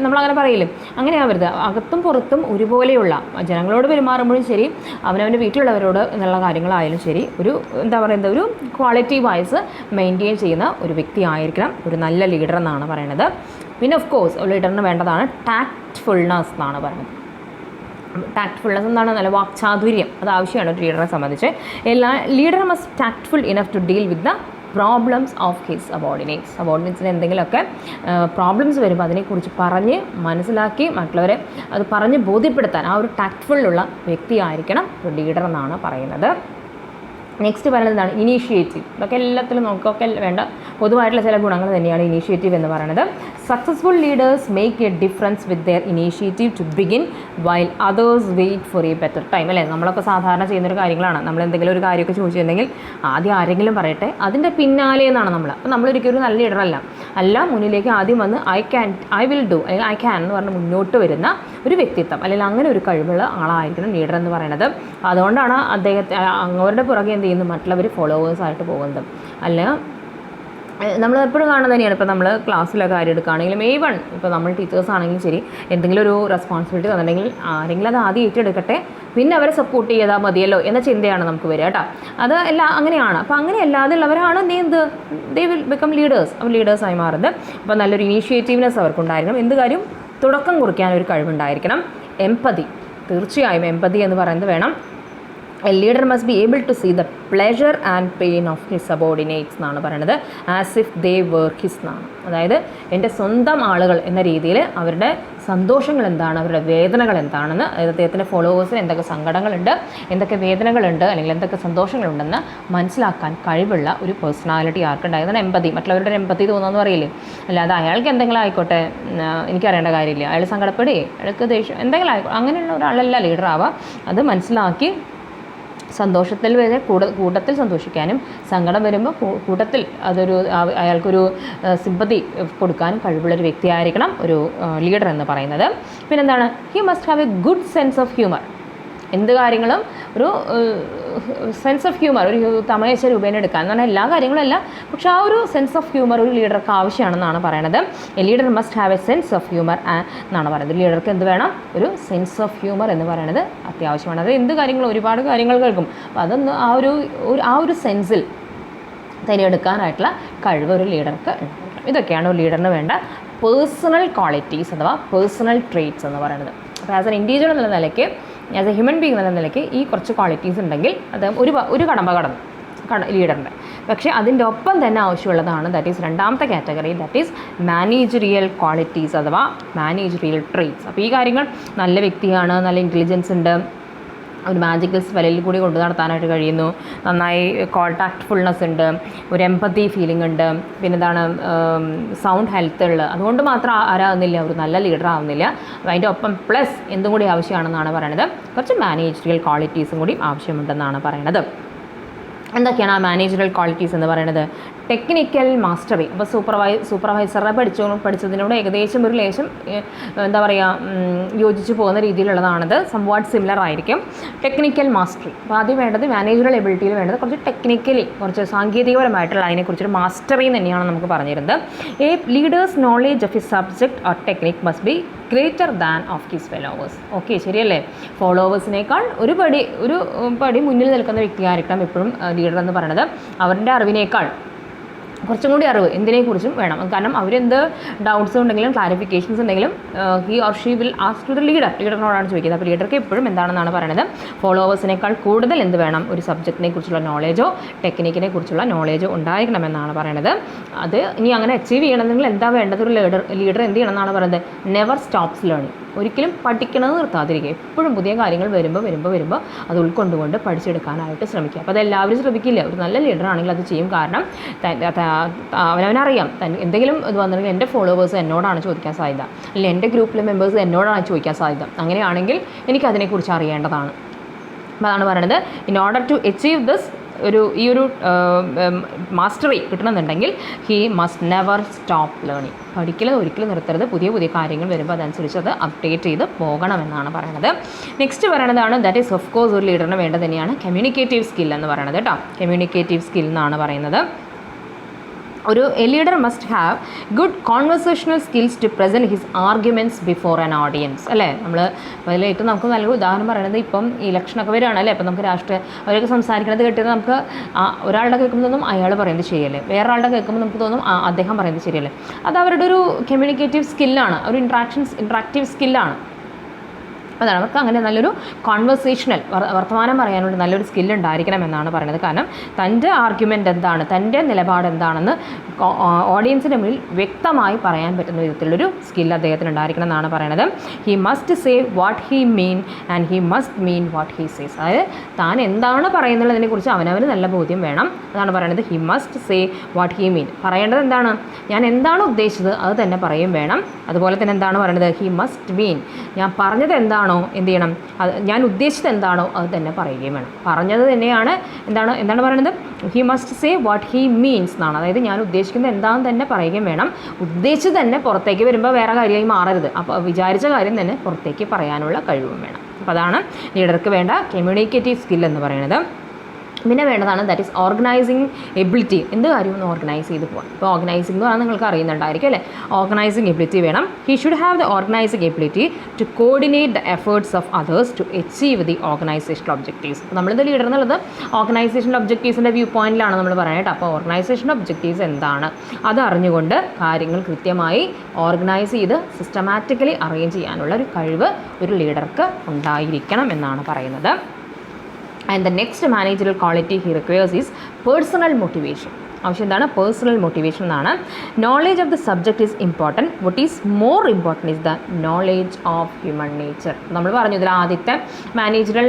നമ്മളങ്ങനെ പറയില്ലേ, അങ്ങനെ ആവരുത്. അകത്തും പുറത്തും ഒരുപോലെയുള്ള ജനങ്ങളോട് പെരുമാറുമ്പോഴും ശരി, അവനവൻ്റെ വീട്ടിലുള്ളവരോട് എന്നുള്ള കാര്യങ്ങളായാലും ശരി, ഒരു ഒരു ക്വാളിറ്റി വൈസ് മെയിൻറ്റെയിൻ ചെയ്യുന്ന ഒരു വ്യക്തി ആയിരിക്കണം ഒരു നല്ല ലീഡർ എന്നാണ് പറയുന്നത്. പിന്നെ ഓഫ് കോഴ്സ് ഒരു ലീഡറിന് വേണ്ടതാണ് ടാക്റ്റ്ഫുൾനെസ് എന്നാണ് പറയുന്നത്. ടാക്റ്റ്ഫുൾനെസ് എന്താണ്? നല്ല വാക്ചാതുര്യം, അത് ആവശ്യമാണ് ഒരു ലീഡറെ സംബന്ധിച്ച്. Leader must tactful enough to deal with the problems of his സബോർഡിനേറ്റ്സിന് എന്തെങ്കിലുമൊക്കെ പ്രോബ്ലംസ് വരുമ്പോൾ അതിനെക്കുറിച്ച് പറഞ്ഞ് മനസ്സിലാക്കി മറ്റുള്ളവരെ അത് പറഞ്ഞ് ബോധ്യപ്പെടുത്താൻ ആ ഒരു ടാക്റ്റ്ഫുള്ളുള്ള വ്യക്തിയായിരിക്കണം ഒരു ലീഡർ എന്നാണ് പറയുന്നത്. നെക്സ്റ്റ് പറയുന്നത് എന്താണ്? ഇനീഷ്യേറ്റീവ്. ഇതൊക്കെ എല്ലാത്തിലും നമുക്കൊക്കെ വേണ്ട പൊതുവായിട്ടുള്ള ചില ഗുണങ്ങൾ തന്നെയാണ് ഇനീഷ്യേറ്റീവ് എന്ന് പറയുന്നത്. Successful leaders make a difference with their initiative to begin while others wait for a better time. അല്ലേ, നമ്മളൊക്കെ സാധാരണ ചെയ്യുന്നൊരു കാര്യങ്ങളാണ്. നമ്മൾ എന്തെങ്കിലും ഒരു കാര്യമൊക്കെ ചോദിച്ചിട്ടുണ്ടെങ്കിൽ ആദ്യം ആരെങ്കിലും പറയട്ടെ, അതിൻ്റെ പിന്നാലെ എന്നാണ് നമ്മൾ. അപ്പോൾ നമ്മളൊരിക്കലും ഒരു നല്ല ലീഡറല്ല, മുന്നിലേക്ക് ആദ്യം വന്ന് ഐ വിൽ ഡു അല്ലെങ്കിൽ ഐ ക്യാൻ എന്ന് പറഞ്ഞ് മുന്നോട്ട് വരുന്ന ഒരു വ്യക്തിത്വം, അല്ലെങ്കിൽ അങ്ങനെ ഒരു കഴിവുള്ള ആളായിരിക്കണം ലീഡർ എന്ന് പറയുന്നത്. അതുകൊണ്ടാണ് അവരുടെ പുറകെ എന്ത് ചെയ്യുന്നു, മറ്റുള്ളവർ ഫോളോവേഴ്സായിട്ട് പോകുന്നത്. അല്ല, നമ്മൾ എപ്പോഴും കാണുന്നത് തന്നെയാണ്. ഇപ്പോൾ നമ്മൾ ക്ലാസ്സിലെ കാര്യം എടുക്കുകയാണെങ്കിലും ഇപ്പോൾ നമ്മൾ ടീച്ചേഴ്സ് ആണെങ്കിലും ശരി, എന്തെങ്കിലും ഒരു റെസ്പോൺസിബിലിറ്റി തന്നിട്ടുണ്ടെങ്കിൽ ആരെങ്കിലും അത് ആദ്യം ഏറ്റെടുക്കട്ടെ, പിന്നെ അവരെ സപ്പോർട്ട് ചെയ്താൽ മതിയല്ലോ എന്ന ചിന്തയാണ് നമുക്ക് വരിക കേട്ടോ. അത് എല്ലാം അങ്ങനെയാണ്. അപ്പോൾ അങ്ങനെ അല്ലാതെയുള്ളവരാണ് ദേ വിൽ ബിക്കം ലീഡേഴ്സ്. അവർ ലീഡേഴ്സായി മാറുന്നത്. അപ്പോൾ നല്ലൊരു ഇനീഷ്യേറ്റീവ്നെസ് അവർക്കുണ്ടായിരിക്കണം. എന്ത് കാര്യം തുടക്കം കുറിക്കാനൊരു കഴിവുണ്ടായിരിക്കണം. എമ്പതി, തീർച്ചയായും എമ്പതി എന്ന് പറയുന്നത് വേണം. A leader must be able to see the pleasure and pain of his subordinates എന്നാണ് പറയുന്നത്. As if they work his എന്നാണ്. അതായത് എൻ്റെ സ്വന്തം ആളുകൾ എന്ന രീതിയിൽ അവരുടെ സന്തോഷങ്ങൾ എന്താണ്, അവരുടെ വേദനകൾ എന്താണെന്ന്, അതായത് അദ്ദേഹത്തിൻ്റെ ഫോളോവേഴ്സിന് എന്തൊക്കെ സങ്കടങ്ങളുണ്ട്, എന്തൊക്കെ വേദനകളുണ്ട്, അല്ലെങ്കിൽ എന്തൊക്കെ സന്തോഷങ്ങളുണ്ടെന്ന് മനസ്സിലാക്കാൻ കഴിവുള്ള ഒരു പേഴ്സണാലിറ്റി ആർക്കുണ്ടായതാണ് എമ്പതി. മറ്റുള്ളവരുടെ എമ്പതി തോന്നുമെന്ന് പറയില്ലേ, അല്ലാതെ അയാൾക്ക് എന്തെങ്കിലും ആയിക്കോട്ടെ എനിക്കറിയേണ്ട കാര്യമില്ല, അയാൾ സങ്കടപ്പെടുകയെ അയാൾക്ക് ദേഷ്യം എന്തെങ്കിലും ആയിക്കോട്ടെ അങ്ങനെയുള്ള ഒരാളല്ല ലീഡർ ആവുക. അത് മനസ്സിലാക്കി സന്തോഷത്തിൽ വരെ കൂട്ടത്തിൽ സന്തോഷിക്കാനും സങ്കടം വരുമ്പോൾ കൂട്ടത്തിൽ അതൊരു അയാൾക്കൊരു സിമ്പതി കൊടുക്കാനും കഴിവുള്ളൊരു വ്യക്തിയായിരിക്കണം ഒരു ലീഡർ എന്ന് പറയുന്നത്. പിന്നെന്താണ്, he must have A good sense of humour. എന്ത് കാര്യങ്ങളും ഒരു സെൻസ് ഓഫ് ഹ്യൂമർ, ഒരു തമാശ രൂപേണ എടുക്കാൻ എന്ന് പറഞ്ഞാൽ എല്ലാ കാര്യങ്ങളും അല്ല, പക്ഷേ ആ ഒരു സെൻസ് ഓഫ് ഹ്യൂമർ ഒരു ലീഡർക്ക് ആവശ്യമാണെന്നാണ് പറയുന്നത്. A leader must have A sense of humour എന്നാണ് പറയുന്നത്. ലീഡർക്ക് എന്ത് വേണം, ഒരു സെൻസ് ഓഫ് ഹ്യൂമർ എന്ന് പറയുന്നത് അത്യാവശ്യമാണ്. അത് എന്ത് കാര്യങ്ങളും ഒരുപാട് കാര്യങ്ങൾ കേൾക്കും, അപ്പോൾ അതൊന്ന് ആ ഒരു സെൻസിൽ തിരഞ്ഞെടുക്കാനായിട്ടുള്ള കഴിവ് ഒരു ലീഡർക്ക് ഉണ്ടായിരിക്കണം. ഇതൊക്കെയാണ് ഒരു ലീഡറിന് വേണ്ട പേഴ്സണൽ ക്വാളിറ്റീസ് അഥവാ പേഴ്സണൽ ട്രേറ്റ്സ് എന്ന് പറയുന്നത്. അപ്പോൾ ആസ് എൻ ഇൻഡിവിജ്വൽ എന്നുള്ള നിലയ്ക്ക്, ആസ് എ ഹ്യൂമൻ ബീങ് എന്നുള്ള നിലയ്ക്ക് ഈ കുറച്ച് ക്വാളിറ്റീസ് ഉണ്ടെങ്കിൽ അത് ഒരു കടമ്പ കടന്നു ലീഡറിൻ്റെ. പക്ഷേ അതിൻ്റെ ഒപ്പം തന്നെ ആവശ്യമുള്ളതാണ്, ദാറ്റ് ഈസ് രണ്ടാമത്തെ category, that is managerial qualities അഥവാ മാനേജറിയൽ ട്രേറ്റ്സ്. അപ്പോൾ ഈ കാര്യങ്ങൾ നല്ല വ്യക്തിയാണ്, നല്ല ഇൻ്റലിജൻസ് ഉണ്ട്, ഒരു മാജിക്കൽ സ്പെല്ലിൽ കൂടി കൊണ്ടു നടത്താനായിട്ട് കഴിയുന്നു, നന്നായി കോൺടാക്ട്ഫുൾനെസ് ഉണ്ട്, ഒരു എംപതി ഫീലിംഗ് ഉണ്ട്, പിന്നെ എന്താണ് സൗണ്ട് ഹെൽത്ത് ഉള്ള, അതുകൊണ്ട് മാത്രം ആരാകുന്നില്ല ഒരു നല്ല ലീഡർ ആവുന്നില്ല. അപ്പോൾ അതിൻ്റെ ഒപ്പം പ്ലസ് എന്തും കൂടി ആവശ്യമാണെന്നാണ് പറയുന്നത്, കുറച്ച് മാനേജറിയൽ ക്വാളിറ്റീസും കൂടി ആവശ്യമുണ്ടെന്നാണ് പറയുന്നത്. എന്തൊക്കെയാണ് ആ മാനേജറൽ ക്വാളിറ്റീസ് എന്ന് പറയുന്നത്? Technical mastery. അപ്പോൾ സൂപ്പർവൈസറെ പഠിച്ചതിനോട് ഏകദേശം ഒരു ലേശം എന്താ പറയുക യോജിച്ച് പോകുന്ന രീതിയിലുള്ളതാണത്. സംവാട്ട് സിമിലർ ആയിരിക്കും. Technical mastery. അപ്പോൾ ആദ്യം വേണ്ടത് മാനേജറൽ എബിലിറ്റിയിൽ വേണ്ടത് കുറച്ച് ടെക്നിക്കലി, കുറച്ച് സാങ്കേതികപരമായിട്ടുള്ള അതിനെക്കുറിച്ചൊരു മാസ്റ്ററി തന്നെയാണ് നമുക്ക് പറഞ്ഞിരുന്നത്. A leaders knowledge of his subject or technique must be greater than of his followers. Okay, ശരിയല്ലേ? ഫോളോവേഴ്സിനേക്കാൾ ഒരു പടി മുന്നിൽ നിൽക്കുന്ന വ്യക്തിയായിരിക്കണം എപ്പോഴും ലീഡർ എന്ന് പറയുന്നത്. അവരുടെ അറിവിനേക്കാൾ കുറച്ചും കൂടി അറിവ് എന്തിനെക്കുറിച്ചും വേണം. കാരണം അവരെന്ത് ഡൗട്ട്സ് ഉണ്ടെങ്കിലും ക്ലാരിഫിക്കേഷൻസ് ഉണ്ടെങ്കിലും he or she will ask to the ലീഡറിനോടാണ് ചോദിക്കുന്നത്. അപ്പോൾ ലീഡർക്ക് എപ്പോഴും എന്താണെന്നാണ് പറയുന്നത്, ഫോളോവേഴ്സിനേക്കാൾ കൂടുതൽ എന്ത് വേണം, ഒരു സബ്ജക്റ്റിനെ കുറിച്ചുള്ള നോളേജോ ടെക്നിക്കിനെ കുറിച്ചുള്ള നോളേജോ ഉണ്ടായിരിക്കണമെന്നാണ് പറയുന്നത്. അത് ഇനി അങ്ങനെ അച്ചീവ് ചെയ്യണമെങ്കിൽ എന്താ വേണ്ടത്, ഒരു ലീഡർ എന്ത് ചെയ്യണം എന്നാണ് പറയുന്നത്, നെവർ സ്റ്റോപ്സ് ലേണിംഗ്. ഒരിക്കലും പഠിക്കണമെന്ന് നിർത്താതിരിക്കുക. എപ്പോഴും പുതിയ കാര്യങ്ങൾ വരുമ്പോൾ അത് ഉൾക്കൊണ്ടുകൊണ്ട് പഠിച്ചെടുക്കാനായിട്ട് ശ്രമിക്കുക. അപ്പോൾ അതെല്ലാവരും ശ്രമിക്കില്ല. ഒരു നല്ല ലീഡർ ആണെങ്കിൽ അത് ചെയ്യും. കാരണം അവനറിയാം എന്തെങ്കിലും ഇത് വന്നിട്ടുണ്ടെങ്കിൽ എൻ്റെ ഫോളോവേഴ്സ് എന്നോടാണ് ചോദിക്കാൻ സാധ്യത, അല്ലെങ്കിൽ എൻ്റെ ഗ്രൂപ്പിലെ മെമ്പേഴ്സ് എന്നോടാണ് ചോദിക്കാൻ സാധ്യത. അങ്ങനെയാണെങ്കിൽ എനിക്കതിനെക്കുറിച്ച് അറിയേണ്ടതാണ്. അപ്പോൾ അതാണ് പറയുന്നത്, in order to achieve this ഈ ഒരു മാസ്റ്ററി കിട്ടണമെന്നുണ്ടെങ്കിൽ he must never stop learning. പഠിക്കൽ ഒരിക്കലും നിർത്തരുത്. പുതിയ കാര്യങ്ങൾ വരുമ്പോൾ അതനുസരിച്ച് അത് അപ്ഡേറ്റ് ചെയ്ത് പോകണമെന്നാണ് പറയുന്നത്. നെക്സ്റ്റ് പറയുന്നതാണ്, ദാറ്റ് ഈസ് ഓഫ് കോഴ്സ് ഒരു ലീഡറിന് വേണ്ടത് തന്നെയാണ് കമ്മ്യൂണിക്കേറ്റീവ് സ്കിൽ എന്ന് പറയുന്നത് കേട്ടോ. കമ്മ്യൂണിക്കേറ്റീവ് സ്കിൽ എന്നാണ് പറയുന്നത്. A leader must have good conversational skills to present his arguments before an audience. അല്ലേ, നമ്മൾ അതിൽ ഏറ്റവും നമുക്ക് നല്ലൊരു ഉദാഹരണം പറയുന്നത് ഇപ്പം ഇലക്ഷനൊക്കെ വരികയാണ് അല്ലേ. അപ്പം നമുക്ക് അവരൊക്കെ സംസാരിക്കുന്നത് കേട്ടിട്ട് നമുക്ക് ഒരാളുടെ കേൾക്കുമ്പോൾ തോന്നും അയാൾ പറയുന്നത് ശരിയല്ലേ, വേറെ ആളുടെ കേൾക്കുമ്പോൾ നമുക്ക് തോന്നും അദ്ദേഹം പറയുന്നത് ശരിയല്ലേ. അത് അവരുടെ ഒരു കമ്മ്യൂണിക്കേറ്റീവ് സ്കില്ലാണ്, ഒരു ഇൻട്രാക്റ്റീവ് സ്കില്ലാണ്. അതാണ് അവർക്ക് അങ്ങനെ നല്ലൊരു കോൺവെർസേഷണൽ വർത്തമാനം പറയാനുള്ള നല്ലൊരു സ്കില്ല് ഉണ്ടായിരിക്കണം എന്നാണ് പറയുന്നത്. കാരണം തൻ്റെ ആർഗ്യുമെൻ്റ് എന്താണ്, തൻ്റെ നിലപാട് എന്താണെന്ന് ഓഡിയൻസിൻ്റെ മുന്നിൽ വ്യക്തമായി പറയാൻ പറ്റുന്ന വിധത്തിലുള്ളൊരു സ്കില്ല് അദ്ദേഹത്തിന് ഉണ്ടായിരിക്കണം എന്നാണ് പറയുന്നത്. He must say what he mean and he must mean what he says. അതായത് താൻ എന്താണ് പറയുന്നതിനെക്കുറിച്ച് അവനവന് നല്ല ബോധ്യം വേണം. അതാണ് പറയുന്നത്, he must say what he mean. പറയേണ്ടത് എന്താണ്, ഞാൻ എന്താണ് ഉദ്ദേശിച്ചത് അത് തന്നെ പറയും വേണം. അതുപോലെ തന്നെ എന്താണ് പറയുന്നത്, ഹി മസ്റ്റ് മീൻ, ഞാൻ പറഞ്ഞത് എന്താണ് എന്ത് ചെയ്യണം, അത് ഞാൻ ഉദ്ദേശിച്ചത് എന്താണോ അത് തന്നെ പറയുകയും വേണം. പറഞ്ഞത് തന്നെയാണ് എന്താണ് പറയുന്നത്, he must say what he means എന്നാണ്. അതായത് ഞാൻ ഉദ്ദേശിക്കുന്നത് എന്താണെന്ന് തന്നെ പറയുകയും വേണം. ഉദ്ദേശിച്ച് തന്നെ പുറത്തേക്ക് വരുമ്പോൾ വേറെ കാര്യമായി മാറരുത്. അപ്പോൾ വിചാരിച്ച കാര്യം തന്നെ പുറത്തേക്ക് പറയാനുള്ള കഴിവും വേണം. അപ്പോൾ അതാണ് ലീഡർക്ക് വേണ്ട കമ്മ്യൂണിക്കേറ്റീവ് സ്കിൽ എന്ന് പറയുന്നത്. പിന്നെ വേണ്ടതാണ് ദാറ്റ് ഈസ് ഓർഗനൈസിങ് എബിലിറ്റി. എന്ത് കാര്യവും ഒന്ന് ഓർഗനൈസ് ചെയ്ത് പോകാം. ഇപ്പോൾ ഓർഗനൈസിംഗ് എന്ന് പറഞ്ഞാൽ നിങ്ങൾക്ക് അറിയുന്നുണ്ടായിരിക്കും അല്ലേ. ഓർഗനൈസിങ് എബിലിറ്റി വേണം. He should have the organising ability to coordinate the efforts of others to achieve the organisational objectives. നമ്മളിത് ലീഡർ എന്നുള്ളത് ഓർഗനൈസേഷണൽ ഒബ്ജക്റ്റീവ്സിൻ്റെ വ്യൂ പോയിന്റിലാണ് നമ്മൾ പറയുന്നത്. അപ്പോൾ ഓർഗനൈസേഷൻ ഒബ്ജക്റ്റീവ്സ് എന്താണ് അത് അറിഞ്ഞുകൊണ്ട് കാര്യങ്ങൾ കൃത്യമായി ഓർഗനൈസ് ചെയ്ത് സിസ്റ്റമാറ്റിക്കലി അറേഞ്ച് ചെയ്യാനുള്ള ഒരു കഴിവ് ഒരു ലീഡർക്ക് ഉണ്ടായിരിക്കണം എന്നാണ് പറയുന്നത്. And the next managerial quality he requires is personal motivation. ആവശ്യം എന്താണ്? പേഴ്സണൽ മോട്ടിവേഷൻ എന്നാണ്. Knowledge of the subject is important. What is more important is the knowledge of human nature. നമ്മൾ പറഞ്ഞു ഇതിൽ ആദ്യത്തെ മാനേജറൽ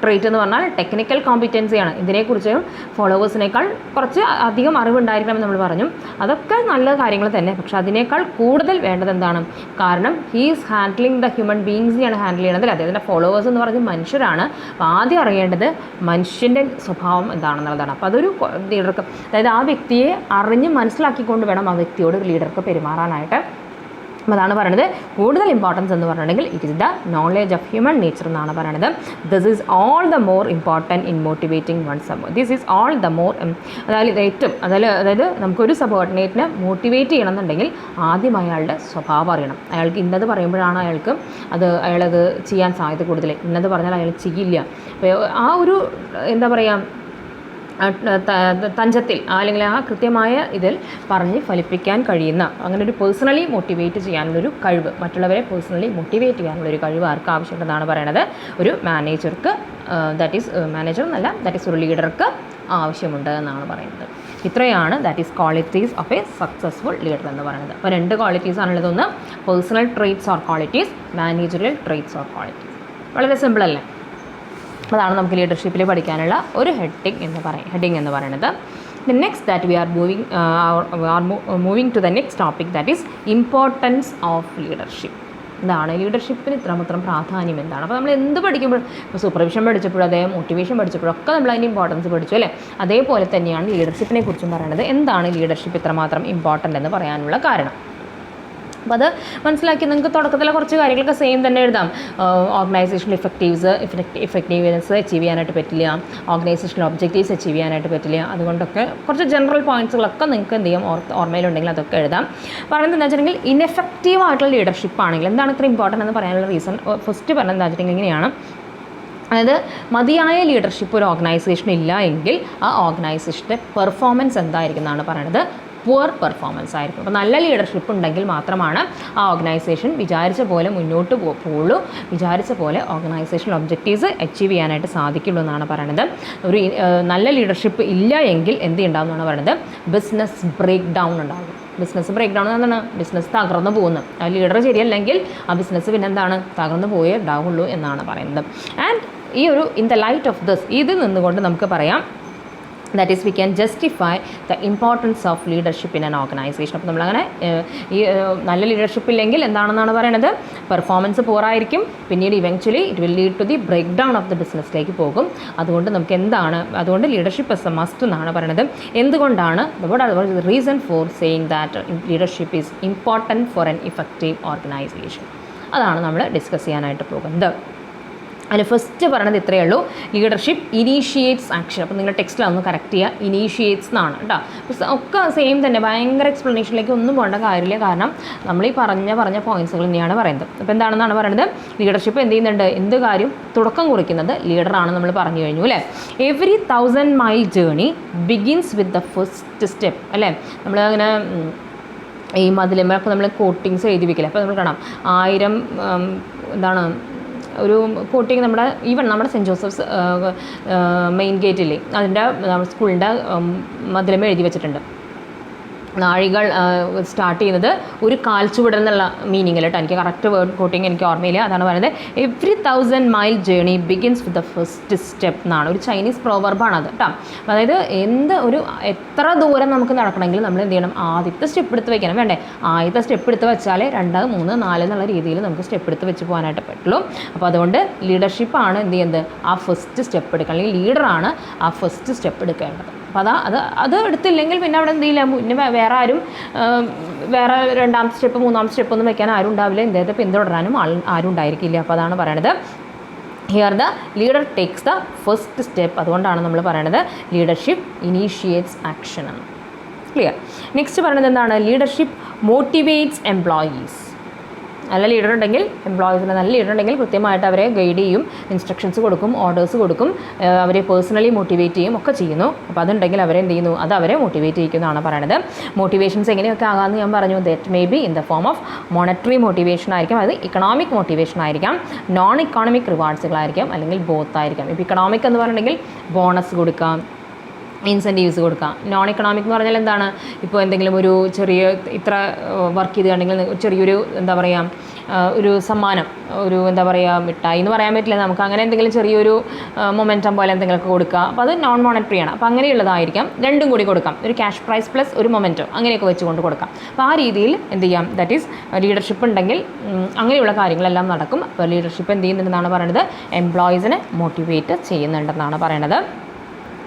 ട്രേറ്റ് എന്ന് പറഞ്ഞാൽ ടെക്നിക്കൽ കോമ്പിറ്റൻസിയാണ്. ഇതിനെക്കുറിച്ച് ഫോളോവേഴ്സിനേക്കാൾ കുറച്ച് അധികം അറിവുണ്ടായിരിക്കണമെന്ന് നമ്മൾ പറഞ്ഞു. അതൊക്കെ നല്ല കാര്യങ്ങൾ തന്നെ. പക്ഷേ അതിനേക്കാൾ കൂടുതൽ വേണ്ടത് എന്താണ്? കാരണം ഹീസ് ഹാൻഡ്ലിങ് ദ ഹ്യൂമൻ ബീങ്സിനെയാണ് ഹാൻഡിൽ ചെയ്യണത്. അദ്ദേഹത്തിൻ്റെ ഫോളോവേഴ്സ് എന്ന് പറയുന്നത് മനുഷ്യരാണ്. അപ്പോൾ ആദ്യം അറിയേണ്ടത് മനുഷ്യൻ്റെ സ്വഭാവം എന്താണെന്നുള്ളതാണ്. അപ്പോൾ അതൊരു ലീഡർക്ക്, അതായത് ആ വ്യക്തിയെ അറിഞ്ഞ് മനസ്സിലാക്കിക്കൊണ്ട് വേണം ആ വ്യക്തിയോട് ഒരു ലീഡർക്ക് പെരുമാറാനായിട്ട്. അപ്പോൾ അതാണ് പറയുന്നത് കൂടുതൽ ഇമ്പോർട്ടൻസ് എന്ന് പറഞ്ഞിട്ടുണ്ടെങ്കിൽ it is the knowledge of human nature എന്നാണ് പറയുന്നത്. This is all the more important in motivating one sub. This is all the more, അതായത് ഏറ്റവും അതായത് നമുക്കൊരു സബോർഡിനേറ്റിനെ മോട്ടിവേറ്റ് ചെയ്യണമെന്നുണ്ടെങ്കിൽ ആദ്യം അയാളുടെ സ്വഭാവം അറിയണം. അയാൾക്ക് ഇന്നത് പറയുമ്പോഴാണ് അയാളത് ചെയ്യാൻ സാധ്യത കൂടുതൽ. ഇന്നത് പറഞ്ഞാൽ അയാൾ ചെയ്യില്ല. അപ്പോൾ ആ ഒരു എന്താ പറയുക തഞ്ചത്തിൽ അല്ലെങ്കിൽ ആ കൃത്യമായ ഇതിൽ പറഞ്ഞ് ഫലിപ്പിക്കാൻ കഴിയുന്ന അങ്ങനെ ഒരു പേഴ്സണലി മോട്ടിവേറ്റ് ചെയ്യാനുള്ളൊരു കഴിവ്, മറ്റുള്ളവരെ പേഴ്സണലി മോട്ടിവേറ്റ് ചെയ്യാനുള്ളൊരു കഴിവ് ആർക്ക് ആവശ്യമുണ്ടെന്നാണ് പറയണത്? ഒരു മാനേജർക്ക്, ദാറ്റ് ഈസ് മാനേജർ എന്നല്ല, ദാറ്റ് ഈസ് ഒരു ലീഡർക്ക് ആവശ്യമുണ്ട് എന്നാണ് പറയുന്നത്. ഇത്രയാണ് that is qualities of A successful leader എന്ന് പറയുന്നത്. അപ്പോൾ 2 ക്വാളിറ്റീസ് ആണുള്ളത്. ഒന്ന് personal traits or qualities, managerial traits or qualities. വളരെ സിമ്പിളല്ലേ? അതാണ് നമുക്ക് ലീഡർഷിപ്പിൽ പഠിക്കാനുള്ള ഒരു ഹെഡിങ് എന്ന് പറയുന്നത്. The next that we are moving to the next topic, that is importance of leadership. എന്താണ് ലീഡർഷിപ്പിന് ഇത്രമാത്രം പ്രാധാന്യം എന്താണ്? അപ്പോൾ നമ്മൾ എന്ത് പഠിക്കുമ്പോൾ, ഇപ്പോൾ സൂപ്പർവിഷൻ പഠിച്ചപ്പോഴും അതേ മോട്ടിവേഷൻ പഠിച്ചപ്പോഴൊക്കെ നമ്മൾ അതിൻ്റെ ഇമ്പോർട്ടൻസ് പഠിച്ചു അല്ലേ? അതേപോലെ തന്നെയാണ് ലീഡർഷിപ്പിനെ കുറിച്ചും പറയുന്നത്. എന്താണ് ലീഡർഷിപ്പ് ഇത്രമാത്രം ഇമ്പോർട്ടൻ്റ് എന്ന് പറയാനുള്ള കാരണം? അപ്പോൾ അത് മനസ്സിലാക്കി നിങ്ങൾക്ക് തുടക്കത്തിലെ കുറച്ച് കാര്യങ്ങളൊക്കെ സെയിം തന്നെ എഴുതാം. ഓർഗനൈസേഷണൽ ഇഫക്റ്റീവ്നെസ് അച്ചീവ് ചെയ്യാനായിട്ട് പറ്റില്ല, ഓർഗനൈസേഷണൽ ഒബ്ജക്റ്റീവ്സ് അച്ചീവ് ചെയ്യാനായിട്ട് പറ്റില്ല. അതുകൊണ്ടൊക്കെ കുറച്ച് ജനറൽ പോയിൻറ്റ്സുകളൊക്കെ നിങ്ങൾക്ക് എന്ത് ചെയ്യാം, ഓർമ്മയിലുണ്ടെങ്കിൽ അതൊക്കെ എഴുതാം. പറയുന്നത് എന്താ വെച്ചിട്ടുണ്ടെങ്കിൽ ഇൻഎഫക്റ്റീവ് ആയിട്ടുള്ള ലീഡർഷിപ്പ് ആണെങ്കിൽ എന്താണ് ഇത്ര ഇമ്പോർട്ടൻ്റ് എന്ന് പറയാനുള്ള റീസൺ ഫസ്റ്റ് പറഞ്ഞത് എന്താ വെച്ചിട്ടുണ്ടെങ്കിൽ ഇങ്ങനെയാണ്. അതായത് മതിയായ ലീഡർഷിപ്പ് ഒരു ഓർഗനൈസേഷൻ ഇല്ല എങ്കിൽ ആ ഓർഗനൈസേഷൻ്റെ പെർഫോമൻസ് എന്തായിരിക്കും എന്നാണ് പറയുന്നത്? പുവർ പെർഫോമൻസ് ആയിരിക്കും. അപ്പോൾ നല്ല ലീഡർഷിപ്പ് ഉണ്ടെങ്കിൽ മാത്രമാണ് ആ ഓർഗനൈസേഷൻ വിചാരിച്ച പോലെ മുന്നോട്ട് പോവുള്ളൂ, വിചാരിച്ച പോലെ ഓർഗനൈസേഷണൽ ഒബ്ജക്റ്റീവ്സ് അച്ചീവ് ചെയ്യാനായിട്ട് സാധിക്കുള്ളൂ എന്നാണ് പറയുന്നത്. ഒരു നല്ല ലീഡർഷിപ്പ് ഇല്ല എങ്കിൽ എന്ത് ഉണ്ടാവും എന്നാണ് പറയുന്നത്? ബിസിനസ് ബ്രേക്ക് ഡൗൺ ഉണ്ടാകും. ബിസിനസ് ബ്രേക്ക് ഡൗൺ എന്താണ്? ബിസിനസ് തകർന്നു പോകുന്നു. ആ ലീഡർ ശരിയല്ലെങ്കിൽ ആ ബിസിനസ് പിന്നെന്താണ്? തകർന്നു പോയേ ഉണ്ടാവുള്ളൂ എന്നാണ് പറയുന്നത്. ആൻഡ് ഈ ഒരു in the light of this, ഇതിൽ നിന്നുകൊണ്ട് നമുക്ക് പറയാം that is we can justify the importance of leadership in an organization. അപ്പോൾ നമ്മളങ്ങനെ ഈ നല്ല ലീഡർഷിപ്പ് ഇല്ലെങ്കിൽ എന്താണെന്നാണ് പറയുന്നത്? പെർഫോമൻസ് പോറായിരിക്കും, പിന്നീട് eventually it will lead to the break down of the ബിസിനസ്സിലേക്ക് പോകും. അതുകൊണ്ട് ലീഡർഷിപ്പ് ഇസ് എ മസ്റ്റ് എന്നാണ് പറയുന്നത്. എന്തുകൊണ്ടാണ്? what are the reason for saying that leadership is important for an effective organization? അതാണ് നമ്മൾ ഡിസ്കസ് ചെയ്യാനായിട്ട് പോകുന്നത്. അതിന് ഫസ്റ്റ് പറയണത് ഇത്രയേ ഉള്ളൂ, ലീഡർഷിപ്പ് ഇനീഷ്യേറ്റ്സ് ആക്ഷൻ. അപ്പോൾ നിങ്ങൾ ടെക്സ്റ്റിലൊന്ന് കറക്റ്റ് ചെയ്യുക, ഇനീഷ്യേറ്റ്സ് എന്നാണ് കേട്ടോ. ഒക്കെ സെയിം തന്നെ, ഭയങ്കര എക്സ്പ്ലനേഷനിലേക്ക് ഒന്നും പോകേണ്ട കാര്യമില്ല. കാരണം നമ്മൾ ഈ പറഞ്ഞ പോയിൻറ്റ്സുകൾ തന്നെയാണ് പറയുന്നത്. അപ്പോൾ എന്താണെന്നാണ് പറയുന്നത്? ലീഡർഷിപ്പ് എന്ത് ചെയ്യുന്നുണ്ട്? എന്ത് കാര്യം തുടക്കം കുറിക്കുന്നത് ലീഡറാണ് നമ്മൾ പറഞ്ഞു കഴിഞ്ഞു അല്ലേ? Every 1000 mile journey begins with the first step അല്ലേ? നമ്മൾ അങ്ങനെ ഈ മതിലുമൊക്കെ നമ്മൾ കോട്ടിങ്സ് എഴുതി വയ്ക്കില്ല. അപ്പോൾ നമ്മൾ കാണാം 1000 എന്താണ് ഒരു കോട്ടിങ് നമ്മുടെ സെൻറ്റ് ജോസഫ്സ് മെയിൻ ഗേറ്റില്ലേ, അതിൻ്റെ സ്കൂളിൻ്റെ മതിലുമ എഴുതി വെച്ചിട്ടുണ്ട്. നാഴികൾ സ്റ്റാർട്ട് ചെയ്യുന്നത് ഒരു കാൽച്ചുവടൽ എന്നുള്ള മീനിങ്ങിൽ കേട്ടോ. എനിക്ക് കറക്റ്റ് വേർഡ് കോട്ടിങ് എനിക്ക് ഓർമ്മയില്ല. അതാണ് പറയുന്നത് every 1000 mile journey begins with the first step എന്നാണ്. ഒരു ചൈനീസ് പ്രോവർബാണ് അത് കേട്ടോ. അതായത് എത്ര ദൂരം നമുക്ക് നടക്കണമെങ്കിൽ നമ്മൾ എന്ത് ചെയ്യണം? ആദ്യത്തെ സ്റ്റെപ്പ് എടുത്ത് വെക്കണം വേണ്ടേ? ആദ്യത്തെ സ്റ്റെപ്പ് എടുത്ത് വെച്ചാലേ 2, 3, 4 എന്നുള്ള രീതിയിൽ നമുക്ക് സ്റ്റെപ്പ് എടുത്ത് വെച്ച് പോകാനായിട്ട് പറ്റുള്ളൂ. അപ്പോൾ അതുകൊണ്ട് ലീഡർഷിപ്പാണ് എന്ത് ചെയ്യുന്നത്? ആ ഫസ്റ്റ് സ്റ്റെപ്പ് എടുക്കുക, അല്ലെങ്കിൽ ലീഡറാണ് ആ ഫസ്റ്റ് സ്റ്റെപ്പ് എടുക്കേണ്ടത്. അപ്പോൾ അത് എടുത്തില്ലെങ്കിൽ പിന്നെ അവിടെ എന്ത് ചെയ്യില്ല, പിന്നെ വേറെ 2ാമത്തെ സ്റ്റെപ്പ് 3ാമത്തെ സ്റ്റെപ്പ് ഒന്നും വെക്കാൻ ആരും ഉണ്ടാവില്ല, ഇദ്ദേഹത്തെ പിന്തുടരാനും ആരും ഉണ്ടായിരിക്കില്ല. അപ്പോൾ അതാണ് പറയണത് here the leader takes the first step. അതുകൊണ്ടാണ് നമ്മൾ പറയണത് ലീഡർഷിപ്പ് ഇനീഷ്യേറ്റ്സ് ആക്ഷൻ എന്ന്. ക്ലിയർ? നെക്സ്റ്റ് പറയുന്നത് എന്താണ്? Leadership motivates employees. നല്ല ലീഡർ ഉണ്ടെങ്കിൽ, എംപ്ലോയീസിന് നല്ല ലീഡർ ഉണ്ടെങ്കിൽ കൃത്യമായിട്ട് അവരെ ഗൈഡ് ചെയ്യും, ഇൻസ്ട്രക്ഷൻസ് കൊടുക്കും, ഓർഡേഴ്സ് കൊടുക്കും, അവരെ പേഴ്സണലി മോട്ടിവേറ്റ് ചെയ്യും ഒക്കെ ചെയ്യുന്നു. അപ്പോൾ അതുണ്ടെങ്കിൽ അവരെ എന്ത് ചെയ്യുന്നു, അത് അവരെ മോട്ടിവേറ്റ് ചെയ്യിക്കുന്നതാണ് പറയുന്നത്. മോട്ടിവേഷൻസ് എങ്ങനെയൊക്കെ ആകാമെന്ന് ഞാൻ പറഞ്ഞു. That may be in the form of monetary motivation ആയിരിക്കും, അത് ഇക്കണോമിക് മോട്ടിവേഷൻ ആയിരിക്കാം, നോൺ ഇക്കണോമിക് റിവാർഡ്സുകളായിരിക്കാം, അല്ലെങ്കിൽ ബോത്ത് ആയിരിക്കാം. ഇപ്പോൾ ഇക്കണോമിക് എന്ന് പറഞ്ഞിട്ടുണ്ടെങ്കിൽ ബോണസ് കൊടുക്കാം, ഇൻസെൻറ്റീവ്സ് കൊടുക്കാം. നോൺ ഇക്കണോമിക് എന്ന് പറഞ്ഞാൽ എന്താണ്, ഇപ്പോൾ എന്തെങ്കിലും ഒരു ചെറിയ ഇത്ര വർക്ക് ചെയ്തിട്ടുണ്ടെങ്കിൽ ചെറിയൊരു എന്താ പറയുക, ഒരു സമ്മാനം, ഒരു എന്താ പറയുക, മിഠായി എന്ന് പറയാൻ പറ്റില്ല നമുക്ക്, അങ്ങനെ എന്തെങ്കിലും ചെറിയൊരു മൊമെൻറ്റം പോലെ എന്തെങ്കിലുമൊക്കെ കൊടുക്കുക. അപ്പോൾ അത് നോൺ മോണിറ്ററി ആണ്. അപ്പോൾ അങ്ങനെയുള്ളതായിരിക്കാം. രണ്ടും കൂടി കൊടുക്കാം, ഒരു ക്യാഷ് പ്രൈസ് പ്ലസ് ഒരു മൊമെൻറ്റോ അങ്ങനെയൊക്കെ വെച്ചുകൊണ്ട് കൊടുക്കാം. അപ്പോൾ ആ രീതിയിൽ എന്ത് ചെയ്യാം, ദാറ്റ് ഈസ് ലീഡർഷിപ്പ് ഉണ്ടെങ്കിൽ അങ്ങനെയുള്ള കാര്യങ്ങളെല്ലാം നടക്കും. അപ്പോൾ ലീഡർഷിപ്പ് എന്ത് ചെയ്യുന്നുണ്ടെന്നാണ് പറയുന്നത്, എംപ്ലോയീസിനെ മോട്ടിവേറ്റ് ചെയ്യുന്നുണ്ടെന്നാണ് പറയുന്നത്.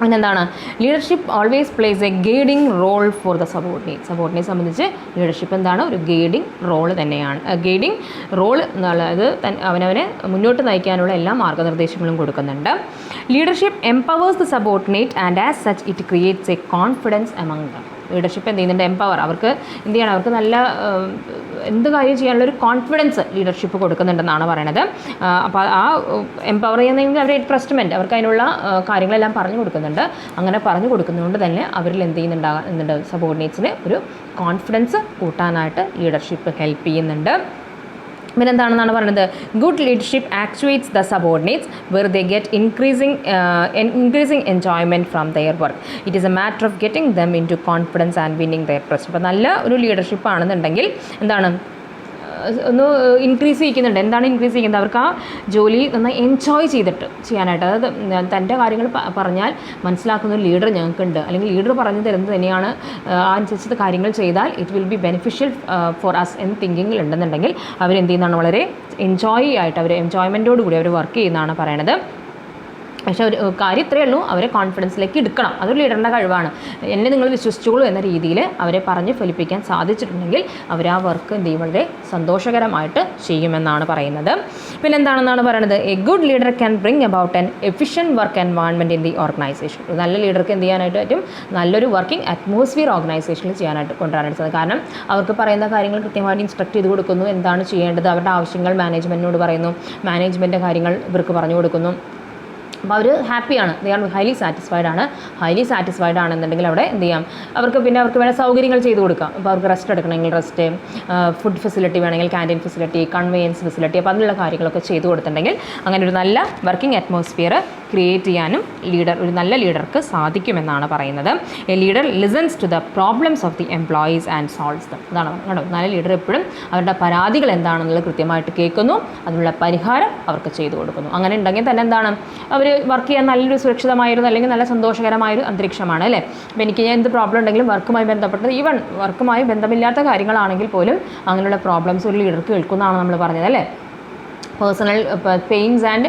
പിന്നെന്താണ്, leadership always plays a guiding role for the subordinate. Subordinate സംബന്ധിച്ച് ലീഡർഷിപ്പ് എന്താണ്, ഒരു ഗൈഡിങ് റോൾ തന്നെയാണ്. ഗൈഡിങ് റോൾ എന്നുള്ളത് അവനവനെ മുന്നോട്ട് നയിക്കാനുള്ള എല്ലാ മാർഗ്ഗനിർദ്ദേശങ്ങളും കൊടുക്കുന്നുണ്ട്. Leadership empowers the subordinate and as such it creates a confidence among them. Leadership എന്ത് ചെയ്യുന്നുണ്ട്, എംപവർ, അവർക്ക് എന്ത് ചെയ്യണം, അവർക്ക് നല്ല എന്ത് കാര്യം ചെയ്യാനുള്ളൊരു കോൺഫിഡൻസ് ലീഡർഷിപ്പ് കൊടുക്കുന്നുണ്ടെന്നാണ് പറയണത്. അപ്പോൾ ആ എംപവർ ചെയ്യുന്നതെങ്കിൽ അവരെ ട്രസ്റ്റ്മെൻറ്റ്, അവർക്ക് അതിനുള്ള കാര്യങ്ങളെല്ലാം പറഞ്ഞു കൊടുക്കുന്നുണ്ട്. അങ്ങനെ പറഞ്ഞു കൊടുക്കുന്നതുകൊണ്ട് തന്നെ അവരിൽ എന്ത് ചെയ്യുന്നുണ്ട്, സബോർഡിനേറ്റ്സിന് ഒരു കോൺഫിഡൻസ് കൂട്ടാനായിട്ട് ലീഡർഷിപ്പ് ഹെൽപ്പ് ചെയ്യുന്നുണ്ട്. പിന്നെ എന്താണെന്നാണ് പറയുന്നത്, good leadership actuates the subordinates where they get increasing enjoyment from their work. It is a matter of getting them into confidence and winning their trust. അപ്പോൾ നല്ല ഒരു ലീഡർഷിപ്പ് ആണെന്നുണ്ടെങ്കിൽ എന്താണ്, ഒന്ന് ഇൻക്രീസ് ചെയ്യിക്കുന്നുണ്ട്. എന്താണ് ഇൻക്രീസ് ചെയ്യുന്നത്, അവർക്ക് ആ ജോലി നന്നായി എൻജോയ് ചെയ്തിട്ട് ചെയ്യാനായിട്ട്, അതായത് തൻ്റെ കാര്യങ്ങൾ പറഞ്ഞാൽ മനസ്സിലാക്കുന്ന ഒരു ലീഡർ ഞങ്ങൾക്കുണ്ട്, അല്ലെങ്കിൽ ലീഡർ പറഞ്ഞു തരുന്നത് തന്നെയാണ്, അനുസരിച്ചത് കാര്യങ്ങൾ ചെയ്താൽ it will be beneficial for us എന്ന് തിങ്കിങ്ങിൽ ഉണ്ടെന്നുണ്ടെങ്കിൽ അവരെന്ത് ചെയ്യുന്നതാണ്, വളരെ എൻജോയ് ആയിട്ട് അവർ എൻജോയ്മെൻറ്റോട് കൂടി അവർ വർക്ക് ചെയ്യുന്നതാണ് പറയണത്. പക്ഷേ ഒരു കാര്യം ഇത്രയേ ഉള്ളൂ, അവരെ കോൺഫിഡൻസിലേക്ക് എടുക്കണം. അതൊരു ലീഡറിൻ്റെ കഴിവാണ്. എന്നെ നിങ്ങൾ വിശ്വസിച്ചോളൂ എന്ന രീതിയിൽ അവരെ പറഞ്ഞ് ഫലിപ്പിക്കാൻ സാധിച്ചിട്ടുണ്ടെങ്കിൽ അവർ ആ വർക്ക് എന്ത് ചെയ്യും, വളരെ സന്തോഷകരമായിട്ട് ചെയ്യുമെന്നാണ് പറയുന്നത്. പിന്നെ എന്താണെന്നാണ് പറയുന്നത്, A good leader can bring about an efficient work environment in the organisation. ഒരു നല്ല ലീഡർക്ക് എന്ത് ചെയ്യാനായിട്ട് പറ്റും, നല്ലൊരു വർക്കിംഗ് അറ്റ്മോസ്ഫിയർ ഓർഗനൈസേഷനിൽ ചെയ്യാനായിട്ട് കൊണ്ടുവരാനായിട്ട് സാധിക്കും. കാരണം അവർക്ക് പറയുന്ന കാര്യങ്ങൾ കൃത്യമായിട്ട് ഇൻസ്ട്രക്ട് ചെയ്ത് കൊടുക്കുന്നു, എന്താണ് ചെയ്യേണ്ടത്, അവരുടെ ആവശ്യങ്ങൾ മാനേജ്മെൻറ്റിനോട് പറയുന്നു, മാനേജ്മെൻറ്റിൻ്റെ കാര്യങ്ങൾ ഇവർക്ക് പറഞ്ഞു കൊടുക്കുന്നു. അപ്പോൾ അവർ ഹാപ്പിയാണ്, ദേ ആർ ഹൈലി സാറ്റിസ്ഫൈഡ് ആണെന്നുണ്ടെങ്കിൽ അവിടെ എന്ത് ചെയ്യാം, അവർക്ക് വേണ്ട സൗകര്യങ്ങൾ ചെയ്ത് കൊടുക്കാം. അപ്പോൾ അവർക്ക് റെസ്റ്റ് എടുക്കണമെങ്കിൽ റെസ്റ്റ്, ഫുഡ് ഫെസിലിറ്റി വേണമെങ്കിൽ ക്യാൻറ്റീൻ ഫെസിലിറ്റി, കൺവെയൻസ് ഫെസിലിറ്റി, അപ്പോൾ അതിനുള്ള കാര്യങ്ങളൊക്കെ ചെയ്തു കൊടുത്തിട്ടുണ്ടെങ്കിൽ അങ്ങനെ ഒരു നല്ല വർക്കിംഗ് അറ്റ്മോസ്ഫിയർ ക്രിയേറ്റ് ചെയ്യാനും ഒരു നല്ല ലീഡർക്ക് സാധിക്കുമെന്നാണ് പറയുന്നത്. A leader listens to the problems of the employees and solves them. അതാണ് കേട്ടോ, നല്ല ലീഡർ എപ്പോഴും അവരുടെ പരാതികൾ എന്താണെന്നുള്ളത് കൃത്യമായിട്ട് കേൾക്കുന്നു, അതിനുള്ള പരിഹാരം അവർക്ക് ചെയ്തു കൊടുക്കുന്നു. അങ്ങനെ ഉണ്ടെങ്കിൽ തന്നെ എന്താണ്, അവർ വർക്ക് ചെയ്യാൻ നല്ലൊരു സുരക്ഷിതമായിരുന്നു, അല്ലെങ്കിൽ നല്ല സന്തോഷകരമായൊരു അന്തരീക്ഷമാണ് അല്ലേ. അപ്പോൾ എനിക്ക് എന്ത് പ്രോബ്ലം ഉണ്ടെങ്കിലും വർക്കുമായി ബന്ധപ്പെട്ടത്, ഈവൻ വർക്കുമായി ബന്ധമില്ലാത്ത കാര്യങ്ങളാണെങ്കിൽ പോലും അങ്ങനെയുള്ള പ്രോബ്ലംസ് ഒരു ലീഡർക്ക് കേൾക്കുന്നതാണ് നമ്മൾ പറഞ്ഞത് അല്ലേ. പേഴ്സണൽ പെയിൻസ് ആൻഡ്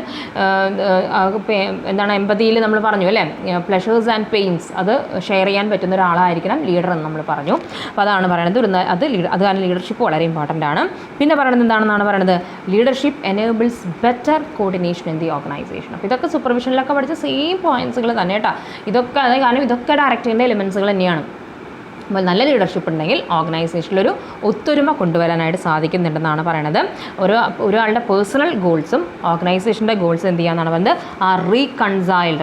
എന്താണ് എമ്പതിയിൽ നമ്മൾ പറഞ്ഞു അല്ലേ, പ്ലഷേഴ്സ് ആൻഡ് പെയിൻസ് അത് ഷെയർ ചെയ്യാൻ പറ്റുന്ന ഒരാളായിരിക്കണം ലീഡർ എന്ന് നമ്മൾ പറഞ്ഞു. അപ്പോൾ അതാണ് പറയുന്നത്, അത് കാരണം ലീഡർഷിപ്പ് വളരെ ഇമ്പോർട്ടൻ്റ് ആണ്. പിന്നെ പറയുന്നത് എന്താണെന്നാണ് പറയുന്നത്, leadership enables better coordination in the organisation. അപ്പോൾ ഇതൊക്കെ സൂപ്പർവിഷനിലൊക്കെ പഠിച്ച സെയിം പോയിൻറ്റ്സുകൾ തന്നെ കേട്ടോ. ഇതൊക്കെ കാരണം ഇതൊക്കെ ഡയറക്ടറിൻ്റെ എലിമെൻസുകൾ തന്നെയാണ്. അപ്പോൾ നല്ല ലീഡർഷിപ്പ് ഉണ്ടെങ്കിൽ ഓർഗനൈസേഷനിലൊരു ഒത്തൊരുമ കൊണ്ടുവരാനായിട്ട് സാധിക്കുന്നുണ്ടെന്നാണ് പറയണത്. ഒരാളുടെ പേഴ്സണൽ ഗോൾസും ഓർഗനൈസേഷൻ്റെ ഗോൾസും എന്ത് ചെയ്യാന്നാണ് പറയുന്നത്, ആ റീകൺസൈൽ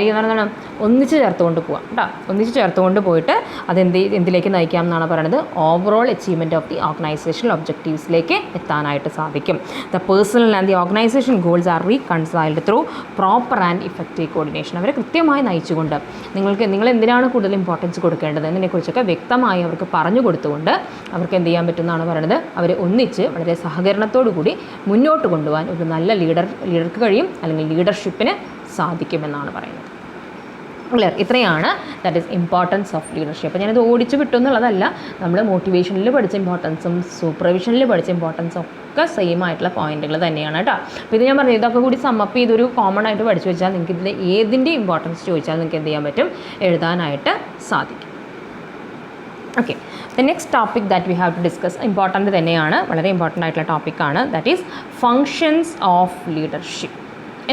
എന്ന് പറയുന്നത് ഒന്നിച്ച് ചേർത്തുകൊണ്ട് പോകാം കേട്ടോ. ഒന്നിച്ച് ചേർത്തുകൊണ്ട് പോയിട്ട് എന്തിലേക്ക് നയിക്കാം എന്നാണ് പറയുന്നത്, overall achievement of the organisational ഒബ്ജക്റ്റീവ്സിലേക്ക് എത്താനായിട്ട് സാധിക്കും. The personal and the organisation goals are reconciled through proper and effective coordination. അവരെ കൃത്യമായി നയിച്ചുകൊണ്ട് നിങ്ങൾ എന്തിനാണ് കൂടുതൽ ഇമ്പോർട്ടൻസ് കൊടുക്കേണ്ടത് എന്നതിനെക്കുറിച്ചൊക്കെ വ്യക്തമായി അവർക്ക് പറഞ്ഞു കൊടുത്തുകൊണ്ട് അവർക്ക് എന്ത് ചെയ്യാൻ പറ്റുമെന്നാണ് പറയുന്നത്, അവർ ഒന്നിച്ച് വളരെ സഹകരണത്തോടു കൂടി മുന്നോട്ട് കൊണ്ടുപോകാൻ ഒരു നല്ല ലീഡർക്ക് കഴിയും, അല്ലെങ്കിൽ ലീഡർഷിപ്പിന് സാധിക്കുമെന്നാണ് പറയുന്നത്. ക്ലിയർ? ഇത്രയാണ് that is importance of leadership. അപ്പോൾ ഞാനിത് ഓടിച്ച് വിട്ടു എന്നുള്ളതല്ല, നമ്മൾ മോട്ടിവേഷനിൽ പഠിച്ച ഇമ്പോർട്ടൻസും സൂപ്പർവിഷനിൽ പഠിച്ച ഇമ്പോർട്ടൻസും ഒക്കെ സെയിം ആയിട്ടുള്ള പോയിന്റുകൾ തന്നെയാണ് കേട്ടോ. അപ്പോൾ ഇത് ഞാൻ പറഞ്ഞു, ഇതൊക്കെ കൂടി സമ്മപ്പ് ചെയ്തൊരു കോമൺ ആയിട്ട് പഠിച്ചു വെച്ചാൽ നിങ്ങൾക്ക് ഇതിൽ ഏതിൻ്റെ ഇമ്പോർട്ടൻസ് ചോദിച്ചാൽ നിങ്ങൾക്ക് എന്ത് ചെയ്യാൻ പറ്റും, എഴുതാനായിട്ട് സാധിക്കും. Okay, the next topic that we have to discuss important തന്നെയാണ്, വളരെ ഇമ്പോർട്ടൻ്റ് ആയിട്ടുള്ള ടോപ്പിക്കാണ്. That is functions of leadership.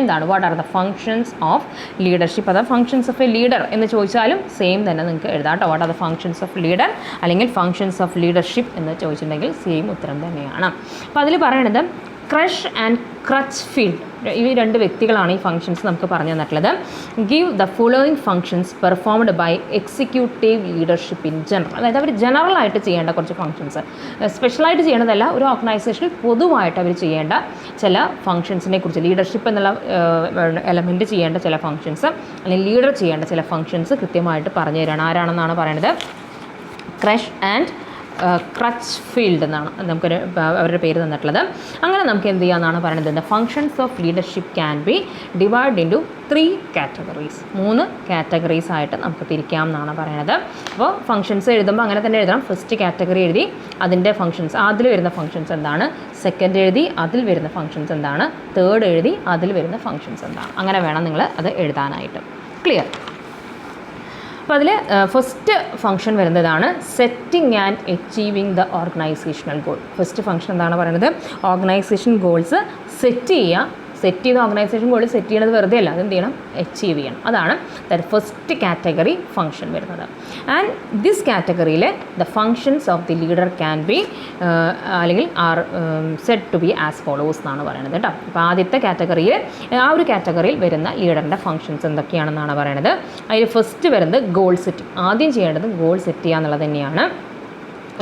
എന്താണ് what are the functions of leadership അഥവാ ഫങ്ഷൻസ് ഓഫ് എ ലീഡർ എന്ന് ചോദിച്ചാലും സെയിം തന്നെ നിങ്ങൾക്ക് എഴുതാം കേട്ടോ. What are the functions of leader അല്ലെങ്കിൽ ഫങ്ഷൻസ് ഓഫ് ലീഡർഷിപ്പ് എന്ന് ചോദിച്ചിട്ടുണ്ടെങ്കിൽ സെയിം ഉത്തരം തന്നെയാണ്. അപ്പോൾ അതിൽ പറയണത് ക്രഷ് ആൻഡ് ക്രച്ച്ഫീൽഡ് ഈ രണ്ട് വ്യക്തികളാണ് ഈ ഫങ്ഷൻസ് നമുക്ക് പറഞ്ഞു തന്നിട്ടുള്ളത്. Give the following functions performed by executive leadership in general. അതായത് അവർ ജനറലായിട്ട് ചെയ്യേണ്ട കുറച്ച് ഫങ്ഷൻസ്, സ്പെഷ്യലായിട്ട് ചെയ്യേണ്ടതല്ല, ഒരു ഓർഗനൈസേഷനിൽ പൊതുവായിട്ട് അവർ ചെയ്യേണ്ട ചില ഫങ്ഷൻസിനെ കുറിച്ച്, ലീഡർഷിപ്പ് എന്നുള്ള എലമെൻറ്റ് ചെയ്യേണ്ട ചില ഫങ്ഷൻസ് അല്ലെങ്കിൽ ലീഡർ ചെയ്യേണ്ട ചില ഫങ്ഷൻസ് കൃത്യമായിട്ട് പറഞ്ഞു തരാണ്. ആരാണെന്നാണ് പറയുന്നത്? ക്രഷ് ആൻഡ് ക്രച്ച്ഫീൽഡ് എന്നാണ് നമുക്കൊരു അവരുടെ പേര് തന്നിട്ടുള്ളത്. അങ്ങനെ നമുക്ക് എന്ത് ചെയ്യാമെന്നാണ് പറയുന്നത്? The functions of leadership can be divide into 3 categories. 3 categories ആയിട്ട് നമുക്ക് തിരിക്കാം എന്നാണ് പറയുന്നത്. അപ്പോൾ ഫങ്ഷൻസ് എഴുതുമ്പോൾ അങ്ങനെ തന്നെ എഴുതണം. ഫസ്റ്റ് കാറ്റഗറി എഴുതി അതിൻ്റെ ഫങ്ഷൻസ്, അതിൽ വരുന്ന ഫങ്ഷൻസ് എന്താണ്, സെക്കൻഡ് എഴുതി അതിൽ വരുന്ന ഫങ്ഷൻസ് എന്താണ്, തേർഡ് എഴുതി അതിൽ വരുന്ന ഫങ്ഷൻസ് എന്താണ്. അങ്ങനെ വേണം നിങ്ങൾ അത് എഴുതാനായിട്ട്. ക്ലിയർ? അപ്പോൾ അതിൽ ഫസ്റ്റ് ഫംഗ്ഷൻ വരുന്നതാണ് setting and achieving the organisational goal. First function എന്താണ് പറയുന്നത്? ഓർഗനൈസേഷൻ ഗോൾസ് സെറ്റ് ചെയ്യുക. സെറ്റ് ചെയ്ത ഓർഗനൈസേഷൻ ഗോൾ സെറ്റ് ചെയ്യണത് വെറുതെ അല്ല, അതെന്ത് ചെയ്യണം? അച്ചീവ് ചെയ്യണം. അതാണ് ഫസ്റ്റ് കാറ്റഗറി ഫംഗ്ഷൻ വരുന്നത്. ആൻഡ് ദിസ് കാറ്റഗറിയിൽ the functions of the leader can be അല്ലെങ്കിൽ are set to be as follows എന്നാണ് പറയുന്നത് കേട്ടോ. അപ്പോൾ ആദ്യത്തെ കാറ്റഗറിയിൽ ആ ഒരു കാറ്റഗറിയിൽ വരുന്ന ലീഡറിൻ്റെ ഫങ്ഷൻസ് എന്തൊക്കെയാണെന്നാണ് പറയുന്നത്. അതിൽ ഫസ്റ്റ് വരുന്നത് ഗോൾ സെറ്റ്. ആദ്യം ചെയ്യേണ്ടത് ഗോൾ സെറ്റ് ചെയ്യുക എന്നുള്ളത് തന്നെയാണ്.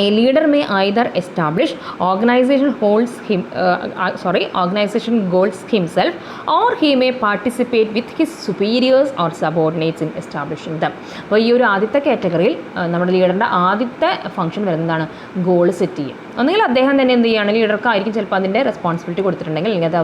A leader may either establish organization goals himself, or he may participate with his superiors or subordinates in establishing them. അപ്പോൾ ഈ ഒരു ആദ്യത്തെ കാറ്റഗറിയിൽ നമ്മുടെ ലീഡറിൻ്റെ ആദ്യത്തെ ഫംഗ്ഷൻ വരുന്നതാണ് ഗോൾ സെറ്റ് ചെയ്യുക. ഒന്നുകിൽ അദ്ദേഹം തന്നെ എന്ത് ചെയ്യുകയാണ്, ലീഡർക്കായിരിക്കും ചിലപ്പോൾ അതിൻ്റെ റെസ്പോൺസിബിലിറ്റി കൊടുത്തിട്ടുണ്ടെങ്കിൽ അല്ലെങ്കിൽ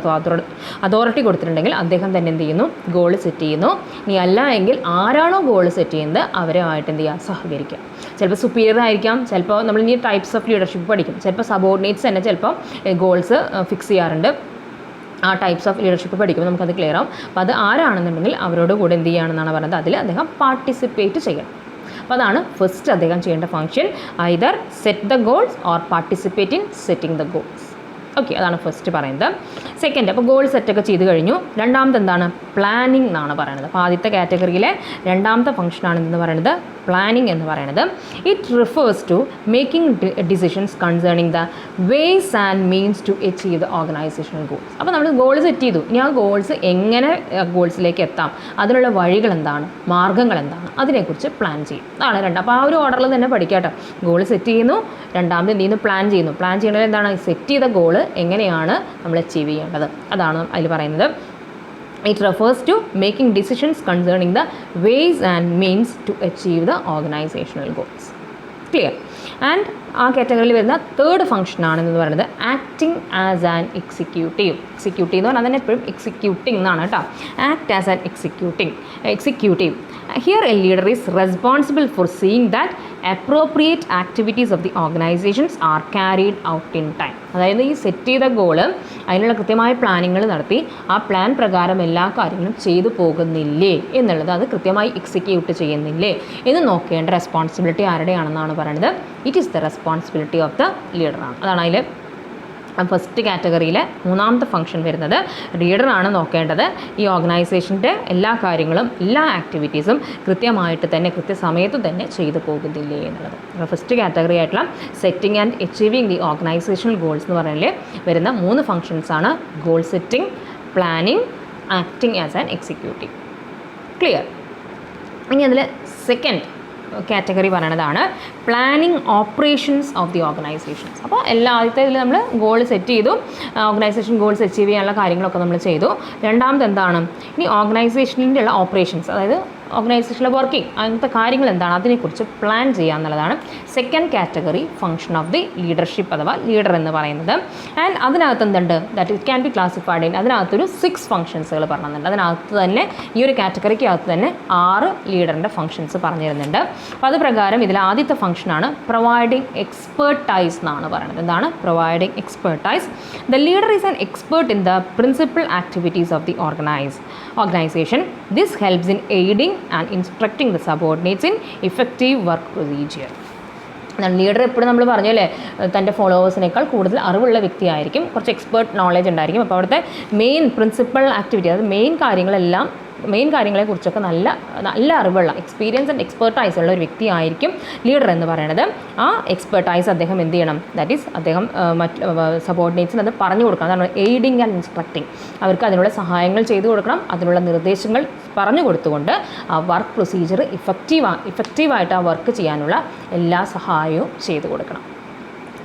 അതോറിറ്റി കൊടുത്തിട്ടുണ്ടെങ്കിൽ അദ്ദേഹം തന്നെ എന്ത് ചെയ്യുന്നു? ഗോൾ സെറ്റ് ചെയ്യുന്നു. ഇനി അല്ല എങ്കിൽ ആരാണോ ഗോൾ സെറ്റ് ചെയ്യുന്നത് അവരുമായിട്ട് എന്ത് ചെയ്യുക? സഹകരിക്കുക. ചിലപ്പോൾ സുപ്പീരിയർ ആയിരിക്കാം, ചിലപ്പോൾ നമ്മൾ ഇനി ടൈപ്സ് ഓഫ് ലീഡർഷിപ്പ് പഠിക്കും. ചിലപ്പോൾ സബോർഡിനേറ്റ്സ് തന്നെ ചിലപ്പോൾ ഗോൾസ് ഫിക്സ് ചെയ്യാറുണ്ട്. ആ ടൈപ്സ് ഓഫ് ലീഡർഷിപ്പ് പഠിക്കുമ്പോൾ നമുക്കത് ക്ലിയർ ആവും. അപ്പോൾ അത് ആരാണെന്നുണ്ടെങ്കിൽ അവരോട് കൂടെ എന്ത് ചെയ്യുകയാണെന്നാണ് പറയുന്നത്, അതിൽ അദ്ദേഹം പാർട്ടിസിപ്പേറ്റ് ചെയ്യണം. അപ്പോൾ അതാണ് ഫസ്റ്റ് അദ്ദേഹം ചെയ്യേണ്ട function. Either set the goals or participate in setting the goals. Okay, അതാണ് ഫസ്റ്റ് പറയുന്നത്. സെക്കൻഡ്, അപ്പോൾ ഗോൾ സെറ്റൊക്കെ ചെയ്ത് കഴിഞ്ഞു. രണ്ടാമത്തെ എന്താണ്? പ്ലാനിങ് എന്നാണ് പറയുന്നത്. അപ്പോൾ ആദ്യത്തെ കാറ്റഗറിയിലെ രണ്ടാമത്തെ ഫംഗ്ഷനാണ് എന്ന് പറയുന്നത് പ്ലാനിങ് എന്ന് പറയുന്നത്. It refers to making decisions concerning the ways and means to achieve the organisational goals. അപ്പോൾ നമ്മൾ ഗോൾ സെറ്റ് ചെയ്തു, ഇനി ആ ഗോൾസ് എങ്ങനെ ഗോൾസിലേക്ക് എത്താം, അതിനുള്ള വഴികൾ എന്താണ്, മാർഗ്ഗങ്ങൾ എന്താണ്, അതിനെക്കുറിച്ച് പ്ലാൻ ചെയ്യും. അതാണ് രണ്ട്. അപ്പോൾ ആ ഒരു ഓർഡറിൽ തന്നെ പഠിക്കാട്ടോ. ഗോൾ സെറ്റ് ചെയ്യുന്നു, രണ്ടാമത് എന്ത് ചെയ്യുന്നു? പ്ലാൻ ചെയ്യുന്നു. പ്ലാൻ ചെയ്യുന്നത് എന്താണ്? സെറ്റ് ചെയ്ത ഗോൾ എങ്ങനെയാണ് നമ്മൾ അച്ചീവ് ചെയ്യേണ്ടത്, അതാണ് അതിൽ പറയുന്നത്. It refers to making decisions concerning the ways and means to achieve the organizational goals. Clear? And ആ കാറ്റഗറിയിൽ വരുന്ന തേർഡ് ഫംഗ്ഷനാണെന്ന് പറയുന്നത് acting as an executive. Executive എന്ന് പറഞ്ഞാൽ തന്നെ എപ്പോഴും എക്സിക്യൂട്ടിംഗ് എന്നാണ് കേട്ടോ. Act as an executive. Here A leader is responsible for seeing that appropriate activities of the organisations R carried out in time. അതായത് ഈ സെറ്റ് ചെയ്ത ഗോള് അതിനുള്ള കൃത്യമായ പ്ലാനിങ്ങൾ നടത്തി ആ പ്ലാൻ പ്രകാരം എല്ലാ കാര്യങ്ങളും ചെയ്തു പോകുന്നില്ലേ എന്നുള്ളത്, അത് കൃത്യമായി എക്സിക്യൂട്ട് ചെയ്യുന്നില്ലേ എന്ന് നോക്കേണ്ട റെസ്പോൺസിബിലിറ്റി ആരുടെയാണെന്നാണ് പറയുന്നത്. It is the responsibility of the ലീഡറാണ്. അതാണ് അതിൽ ഫസ്റ്റ് കാറ്റഗറിയിലെ മൂന്നാമത്തെ ഫംഗ്ഷൻ വരുന്നത്. ലീഡറാണ് നോക്കേണ്ടത് ഈ ഓർഗനൈസേഷൻ്റെ എല്ലാ കാര്യങ്ങളും എല്ലാ ആക്ടിവിറ്റീസും കൃത്യമായിട്ട് തന്നെ കൃത്യസമയത്ത് തന്നെ ചെയ്തു പോകുന്നില്ലേ എന്നുള്ളത്. അപ്പോൾ ഫസ്റ്റ് കാറ്റഗറി ആയിട്ടുള്ള setting and achieving the organisational goals എന്ന് പറഞ്ഞാൽ വരുന്ന 3 ഫംഗ്ഷൻസാണ് goal setting, planning, acting as an executive. Clear? ഇനി അതിൽ സെക്കൻഡ് കാറ്റഗറി പറയണതാണ് planning operations of the organisations. അപ്പോൾ ആദ്യത്തെ ഇതിൽ നമ്മൾ ഗോൾ സെറ്റ് ചെയ്തു, ഓർഗനൈസേഷൻ ഗോൾസ് അച്ചീവ് ചെയ്യാനുള്ള കാര്യങ്ങളൊക്കെ നമ്മൾ ചെയ്തു. രണ്ടാമത് എന്താണ്? ഇനി ഓർഗനൈസേഷനിൻ്റെ ഉള്ള ഓപ്പറേഷൻസ്, അതായത് ഓർഗനൈസേഷനിലെ വർക്കിംഗ്, അങ്ങനത്തെ കാര്യങ്ങൾ എന്താണ് അതിനെക്കുറിച്ച് പ്ലാൻ ചെയ്യുക എന്നുള്ളതാണ് second category function of the leadership അഥവാ ലീഡർ എന്ന് പറയുന്നത്. ആൻഡ് അതിനകത്ത് എന്തുണ്ട്? That it can be classified in, അതിനകത്തൊരു 6 ഫംഗ്ഷൻസുകൾ പറഞ്ഞിട്ടുണ്ട്. അതിനകത്ത് തന്നെ ഈ ഒരു കാറ്റഗറിക്കകത്ത് തന്നെ 6 ലീഡറിൻ്റെ ഫംഗ്ഷൻസ് പറഞ്ഞു തരുന്നുണ്ട്. അപ്പോൾ അത് പ്രകാരം ഇതിൽ ആദ്യത്തെ ഫംഗ്ഷനാണ് പ്രൊവൈഡിങ് എക്സ്പെർട്ടൈസ് എന്നാണ് പറയുന്നത്. എന്താണ് providing expertise? The leader is an expert in the principal activities of the organization. This helps in aiding and instructing the subordinates in effective work procedure. Leader എപ്പോഴും നമ്മൾ പറഞ്ഞല്ലേ തൻ്റെ ഫോളോവേഴ്സിനേക്കാൾ കൂടുതൽ അറിവുള്ള വ്യക്തിയായിരിക്കും, കുറച്ച് എക്സ്പേർട്ട് നോളജ് ഉണ്ടായിരിക്കും. അപ്പോൾ അവിടുത്തെ മെയിൻ പ്രിൻസിപ്പൽ ആക്ടിവിറ്റി, അതായത് മെയിൻ കാര്യങ്ങളെക്കുറിച്ചൊക്കെ നല്ല അറിവുള്ള എക്സ്പീരിയൻസ് ആൻഡ് എക്സ്പേർട്ടൈസ് ഉള്ള ഒരു വ്യക്തിയായിരിക്കും ലീഡർ എന്ന് പറയുന്നത്. ആ എക്സ്പേർട്ടൈസ് അദ്ദേഹം എന്ത് ചെയ്യണം, ദാറ്റ് ഈസ് അദ്ദേഹം മറ്റ് സബോർഡിനേറ്റ്സിന് അത് പറഞ്ഞു കൊടുക്കണം. അതാണ് എയ്ഡിങ് ആൻഡ് ഇൻസ്ട്രക്റ്റിംഗ്. അവർക്ക് അതിനുള്ള സഹായങ്ങൾ ചെയ്തു കൊടുക്കണം, അതിനുള്ള നിർദ്ദേശങ്ങൾ പറഞ്ഞു കൊടുത്തുകൊണ്ട് ആ വർക്ക് പ്രൊസീജിയർ ഇഫക്റ്റീവായിട്ട് ആ വർക്ക് ചെയ്യാനുള്ള എല്ലാ സഹായവും ചെയ്തു കൊടുക്കണം.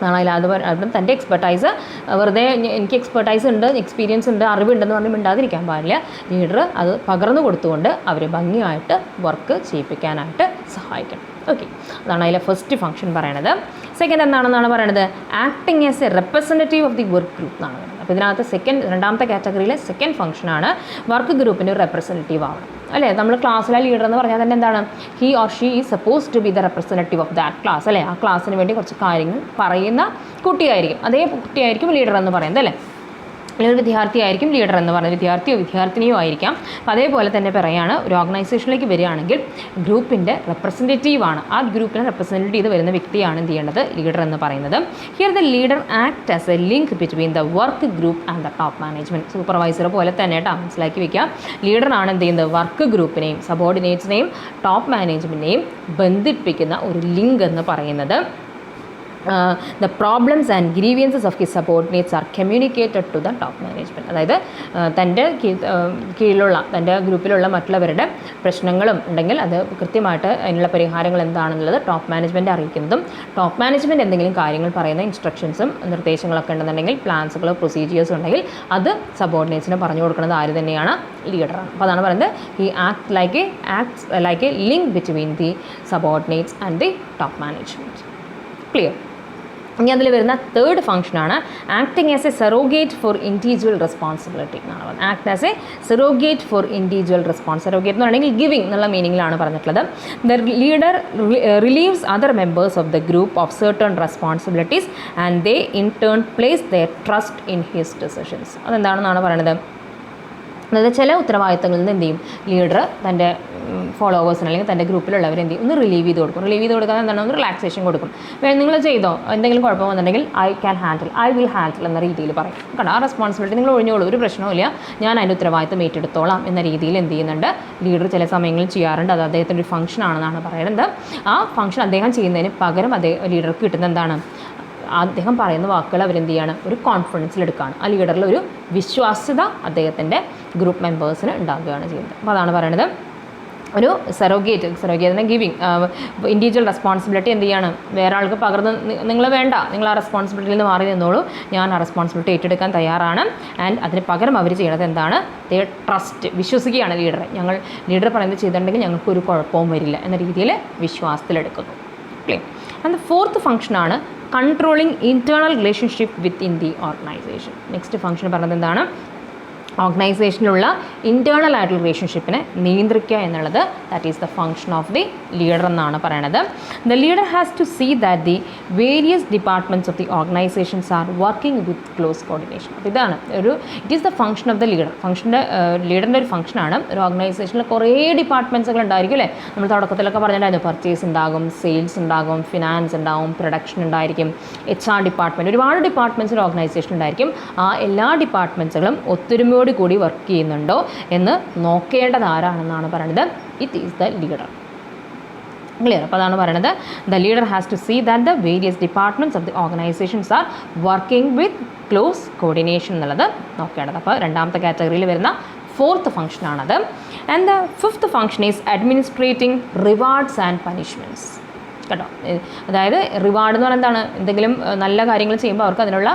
അതും തൻ്റെ എക്സ്പെർട്ടൈസ് വെറുതെ എനിക്ക് എക്സ്പെർട്ടൈസ് ഉണ്ട്, എക്സ്പീരിയൻസ് ഉണ്ട്, അറിവുണ്ടെന്ന് പറഞ്ഞ് മിണ്ടാതിരിക്കാൻ പാടില്ല. ലീഡർ അത് പകർന്നു കൊടുത്തുകൊണ്ട് അവരെ ഭംഗിയായിട്ട് വർക്ക് ചെയ്യിപ്പിക്കാനായിട്ട് സഹായിക്കണം. ഓക്കെ, അതാണ് അതിലെ ഫസ്റ്റ് ഫംഗ്ഷൻ പറയണത്. സെക്കൻഡ് എന്താണെന്നാണ് പറയണത്, acting as A representative of the work group എന്നാണ് പറയുന്നത്. അപ്പോൾ ഇതിനകത്ത് രണ്ടാമത്തെ കാറ്റഗറിയിലെ സെക്കൻഡ് ഫംഗ്ഷനാണ് വർക്ക് ഗ്രൂപ്പിൻ്റെ ഒരു റെപ്രസെൻറ്റേറ്റീവ് ആവണം. അല്ലേ, നമ്മൾ ക്ലാസ്സിലെ ലീഡർ എന്ന് പറഞ്ഞാൽ തന്നെ എന്താണ്, he or she is suppose to be the representative of that class. അല്ലേ, ആ ക്ലാസ്സിന് വേണ്ടി കുറച്ച് കാര്യങ്ങൾ പറയുന്ന കുട്ടിയായിരിക്കും, അതേ കുട്ടിയായിരിക്കും ലീഡർ എന്ന് പറയുന്നത്. അല്ലേ, അല്ലെങ്കിൽ വിദ്യാർത്ഥിയായിരിക്കും ലീഡർ എന്ന് പറയുന്നത്, വിദ്യാർത്ഥിയോ വിദ്യാർത്ഥിനിയോ ആയിരിക്കാം. അപ്പോൾ അതേപോലെ തന്നെ പറയുകയാണ്, ഒരു ഓർഗനൈസേഷനിലേക്ക് വരികയാണെങ്കിൽ ഗ്രൂപ്പിൻ്റെ റെപ്രസെൻറ്റേറ്റീവാണ്, ആ ഗ്രൂപ്പിനെ റെപ്രസെൻറ്റ് ചെയ്ത് വരുന്ന വ്യക്തിയാണ് എന്ത് ചെയ്യേണ്ടത്, ലീഡർ എന്ന് പറയുന്നത്. Here the leader act as A link between the work group and the top management. Supervisor പോലെ തന്നെ കേട്ടോ, മനസ്സിലാക്കി വയ്ക്കുക. ലീഡറാണ് എന്ത് ചെയ്യുന്നത്, വർക്ക് ഗ്രൂപ്പിനെയും സബോർഡിനേറ്റ്സിനെയും ടോപ്പ് മാനേജ്മെൻറ്റിനെയും ബന്ധിപ്പിക്കുന്ന ഒരു ലിങ്ക് എന്ന് പറയുന്നത്. The problems and grievances of his subordinates are communicated to the top management. അതായത് തൻ്റെ തൻ്റെ ഗ്രൂപ്പിലുള്ള മറ്റുള്ളവരുടെ പ്രശ്നങ്ങളും ഉണ്ടെങ്കിൽ അത് കൃത്യമായിട്ട് അതിനുള്ള പരിഹാരങ്ങൾ എന്താണെന്നുള്ളത് ടോപ്പ് മാനേജ്മെൻറ്റ് അറിയിക്കുന്നതും, ടോപ്പ് മാനേജ്മെൻറ്റ് എന്തെങ്കിലും കാര്യങ്ങൾ പറയുന്ന ഇൻസ്ട്രക്ഷൻസും നിർദ്ദേശങ്ങളൊക്കെ ഉണ്ടെന്നുണ്ടെങ്കിൽ, പ്ലാൻസുകളോ പ്രൊസീജിയേഴ്സോ ഉണ്ടെങ്കിൽ അത് സബോർഡിനേറ്റ്സിന് പറഞ്ഞു കൊടുക്കുന്നത് ആര് തന്നെയാണ്, ലീഡറാണ്. അപ്പോൾ അതാണ് പറയുന്നത്, he act like a link between the subordinates and the top management. Clear? ഇനി അതിൽ വരുന്ന തേർഡ് ഫംഗ്ഷനാണ് acting as a surrogate for individual responsibility എന്നാണ് പറയുന്നത്. Act as a surrogate for individual surrogate എന്ന് പറയുകയാണെങ്കിൽ ഗിവിംഗ് എന്നുള്ള മീനിങ്ങിലാണ് പറഞ്ഞിട്ടുള്ളത്. The leader relieves other members of the group of certain responsibilities and they in turn place their trust in his decisions. അതെന്താണെന്നാണ് പറയുന്നത്, അതായത് ചില ഉത്തരവാദിത്തങ്ങളിൽ നിന്ന് എന്ത് ചെയ്യും, ലീഡർ തൻ്റെ ഫോളോവേഴ്സിന് അല്ലെങ്കിൽ തൻ്റെ ഗ്രൂപ്പിലുള്ളവർ എന്ത് ചെയ്യും, ഒന്ന് റിലീവ് ചെയ്ത് കൊടുക്കും. റിലീവ് ചെയ്ത് കൊടുക്കാൻ എന്താണ്, ഒന്ന് റിലാക്സേഷൻ കൊടുക്കും. നിങ്ങൾ ചെയ്തോ, എന്തെങ്കിലും കുഴപ്പം വന്നിട്ടുണ്ടെങ്കിൽ ഐ വിൽ ഹാൻഡിൽ എന്ന രീതിയിൽ പറയും. കാരണം ആ റെസ്പോൺസിബിലിറ്റി നിങ്ങൾ ഒഴിഞ്ഞോളൂ, ഒരു പ്രശ്നവുമില്ല, ഞാൻ അതിൻ്റെ ഉത്തരവാദിത്തം ഏറ്റെടുത്തോളാം എന്ന രീതിയിൽ എന്ത് ചെയ്യുന്നുണ്ട്, ലീഡർ ചില സമയങ്ങളിൽ ചെയ്യാറുണ്ട്. അത് അദ്ദേഹത്തിൻ്റെ ഒരു ഫംഗ്ഷൻ ആണെന്നാണ് പറയുന്നത്. ആ ഫംഗ്ഷൻ അദ്ദേഹം ചെയ്യുന്നതിന് പകരം ലീഡർക്ക് കിട്ടുന്ന എന്താണ്, അദ്ദേഹം പറയുന്ന വാക്കുകൾ അവരെന്ത് ചെയ്യാണ്, ഒരു കോൺഫിഡൻസിലെടുക്കുകയാണ്. ആ ലീഡറിൽ ഒരു വിശ്വാസ്യത അദ്ദേഹത്തിൻ്റെ ഗ്രൂപ്പ് മെമ്പേഴ്സിന് ഉണ്ടാകുകയാണ് ചെയ്യുന്നത്. അപ്പോൾ അതാണ് പറയുന്നത്, ഒരു സെറോഗേറ്റിനെ ഗിവിങ് ഇൻഡിവിജ്വൽ റെസ്പോൺസിബിലിറ്റി എന്ത് ചെയ്യാണ്, വേറെ ആൾക്ക് പകർന്ന് നിങ്ങൾ വേണ്ട, നിങ്ങൾ ആ റെസ്പോൺസിബിലിറ്റിയിൽ നിന്ന് മാറി നിന്നോളൂ, ഞാൻ ആ റെസ്പോൺസിബിലിറ്റി ഏറ്റെടുക്കാൻ തയ്യാറാണ്. ആൻഡ് അതിന് പകരം അവർ ചെയ്യണത് എന്താണ്, ട്രസ്റ്റ്, വിശ്വസിക്കുകയാണ് ലീഡറെ. ലീഡർ പറയുന്നത് ചെയ്തിട്ടുണ്ടെങ്കിൽ ഞങ്ങൾക്കൊരു കുഴപ്പവും വരില്ല എന്ന രീതിയിൽ വിശ്വാസത്തിലെടുക്കുന്നു. ക്ലിയർ? ആൻഡ് ദ ഫോർത്ത് ഫംഗ്ഷനാണ് controlling internal relationship within the organisation. Next function പറഞ്ഞത് എന്താണ്, ഓർഗനൈസേഷനിലുള്ള ഇൻറ്റേർണൽ ആയിട്ടുള്ള റിലേഷൻഷിപ്പിനെ നിയന്ത്രിക്കുക എന്നുള്ളത്, that is the function of the leader എന്നാണ് പറയണത്. The leader has to see that the various departments of the organisations are working with close coordination. അപ്പോൾ ഇതാണ് it is the function of the leader. ലീഡറിൻ്റെ ഒരു ഫംഗ്ഷനാണ്. ഒരു ഓർഗനൈസേഷനിൽ കുറേ ഡിപ്പാർട്ട്മെൻറ്റ്സുകൾ ഉണ്ടായിരിക്കും അല്ലേ, നമ്മൾ തുടക്കത്തിലൊക്കെ പറഞ്ഞിട്ടുണ്ടായിരുന്നു, പർച്ചേസ് ഉണ്ടാകും, സെയിൽസ് ഉണ്ടാകും, ഫിനാൻസ് ഉണ്ടാകും, പ്രൊഡക്ഷൻ ഉണ്ടായിരിക്കും, HR ഡിപ്പാർട്ട്മെൻറ്റ്, ഒരുപാട് ഡിപ്പാർട്ട്മെൻറ്റ്സ് ഒരു ഓർഗനൈസേഷൻ ഉണ്ടായിരിക്കും. ആ എല്ലാ ഡിപ്പാർട്ട്മെൻറ്റ്സുകളും ഒത്തൊരുമയോട് കൂടി വർക്ക് ചെയ്യുന്നുണ്ടോ എന്ന് നോക്കേണ്ടത് ആരാണെന്നാണ് പറയുന്നത്, it is the leader. Clear? അപ്പോൾ അതാണ് പറയുന്നത്, the leader has to see that the various departments of the organisations are working with close coordination എന്നുള്ളത് നോക്കേണ്ടത്. അപ്പോൾ രണ്ടാമത്തെ കാറ്റഗറിയിൽ വരുന്ന ഫോർത്ത് ഫംഗ്ഷനാണത്. And the fifth function is administering rewards and punishments. കേട്ടോ, അതായത് റിവാർഡ് എന്ന് പറഞ്ഞാൽ എന്താണ്, എന്തെങ്കിലും നല്ല കാര്യങ്ങൾ ചെയ്യുമ്പോൾ അവർക്ക് അതിനുള്ള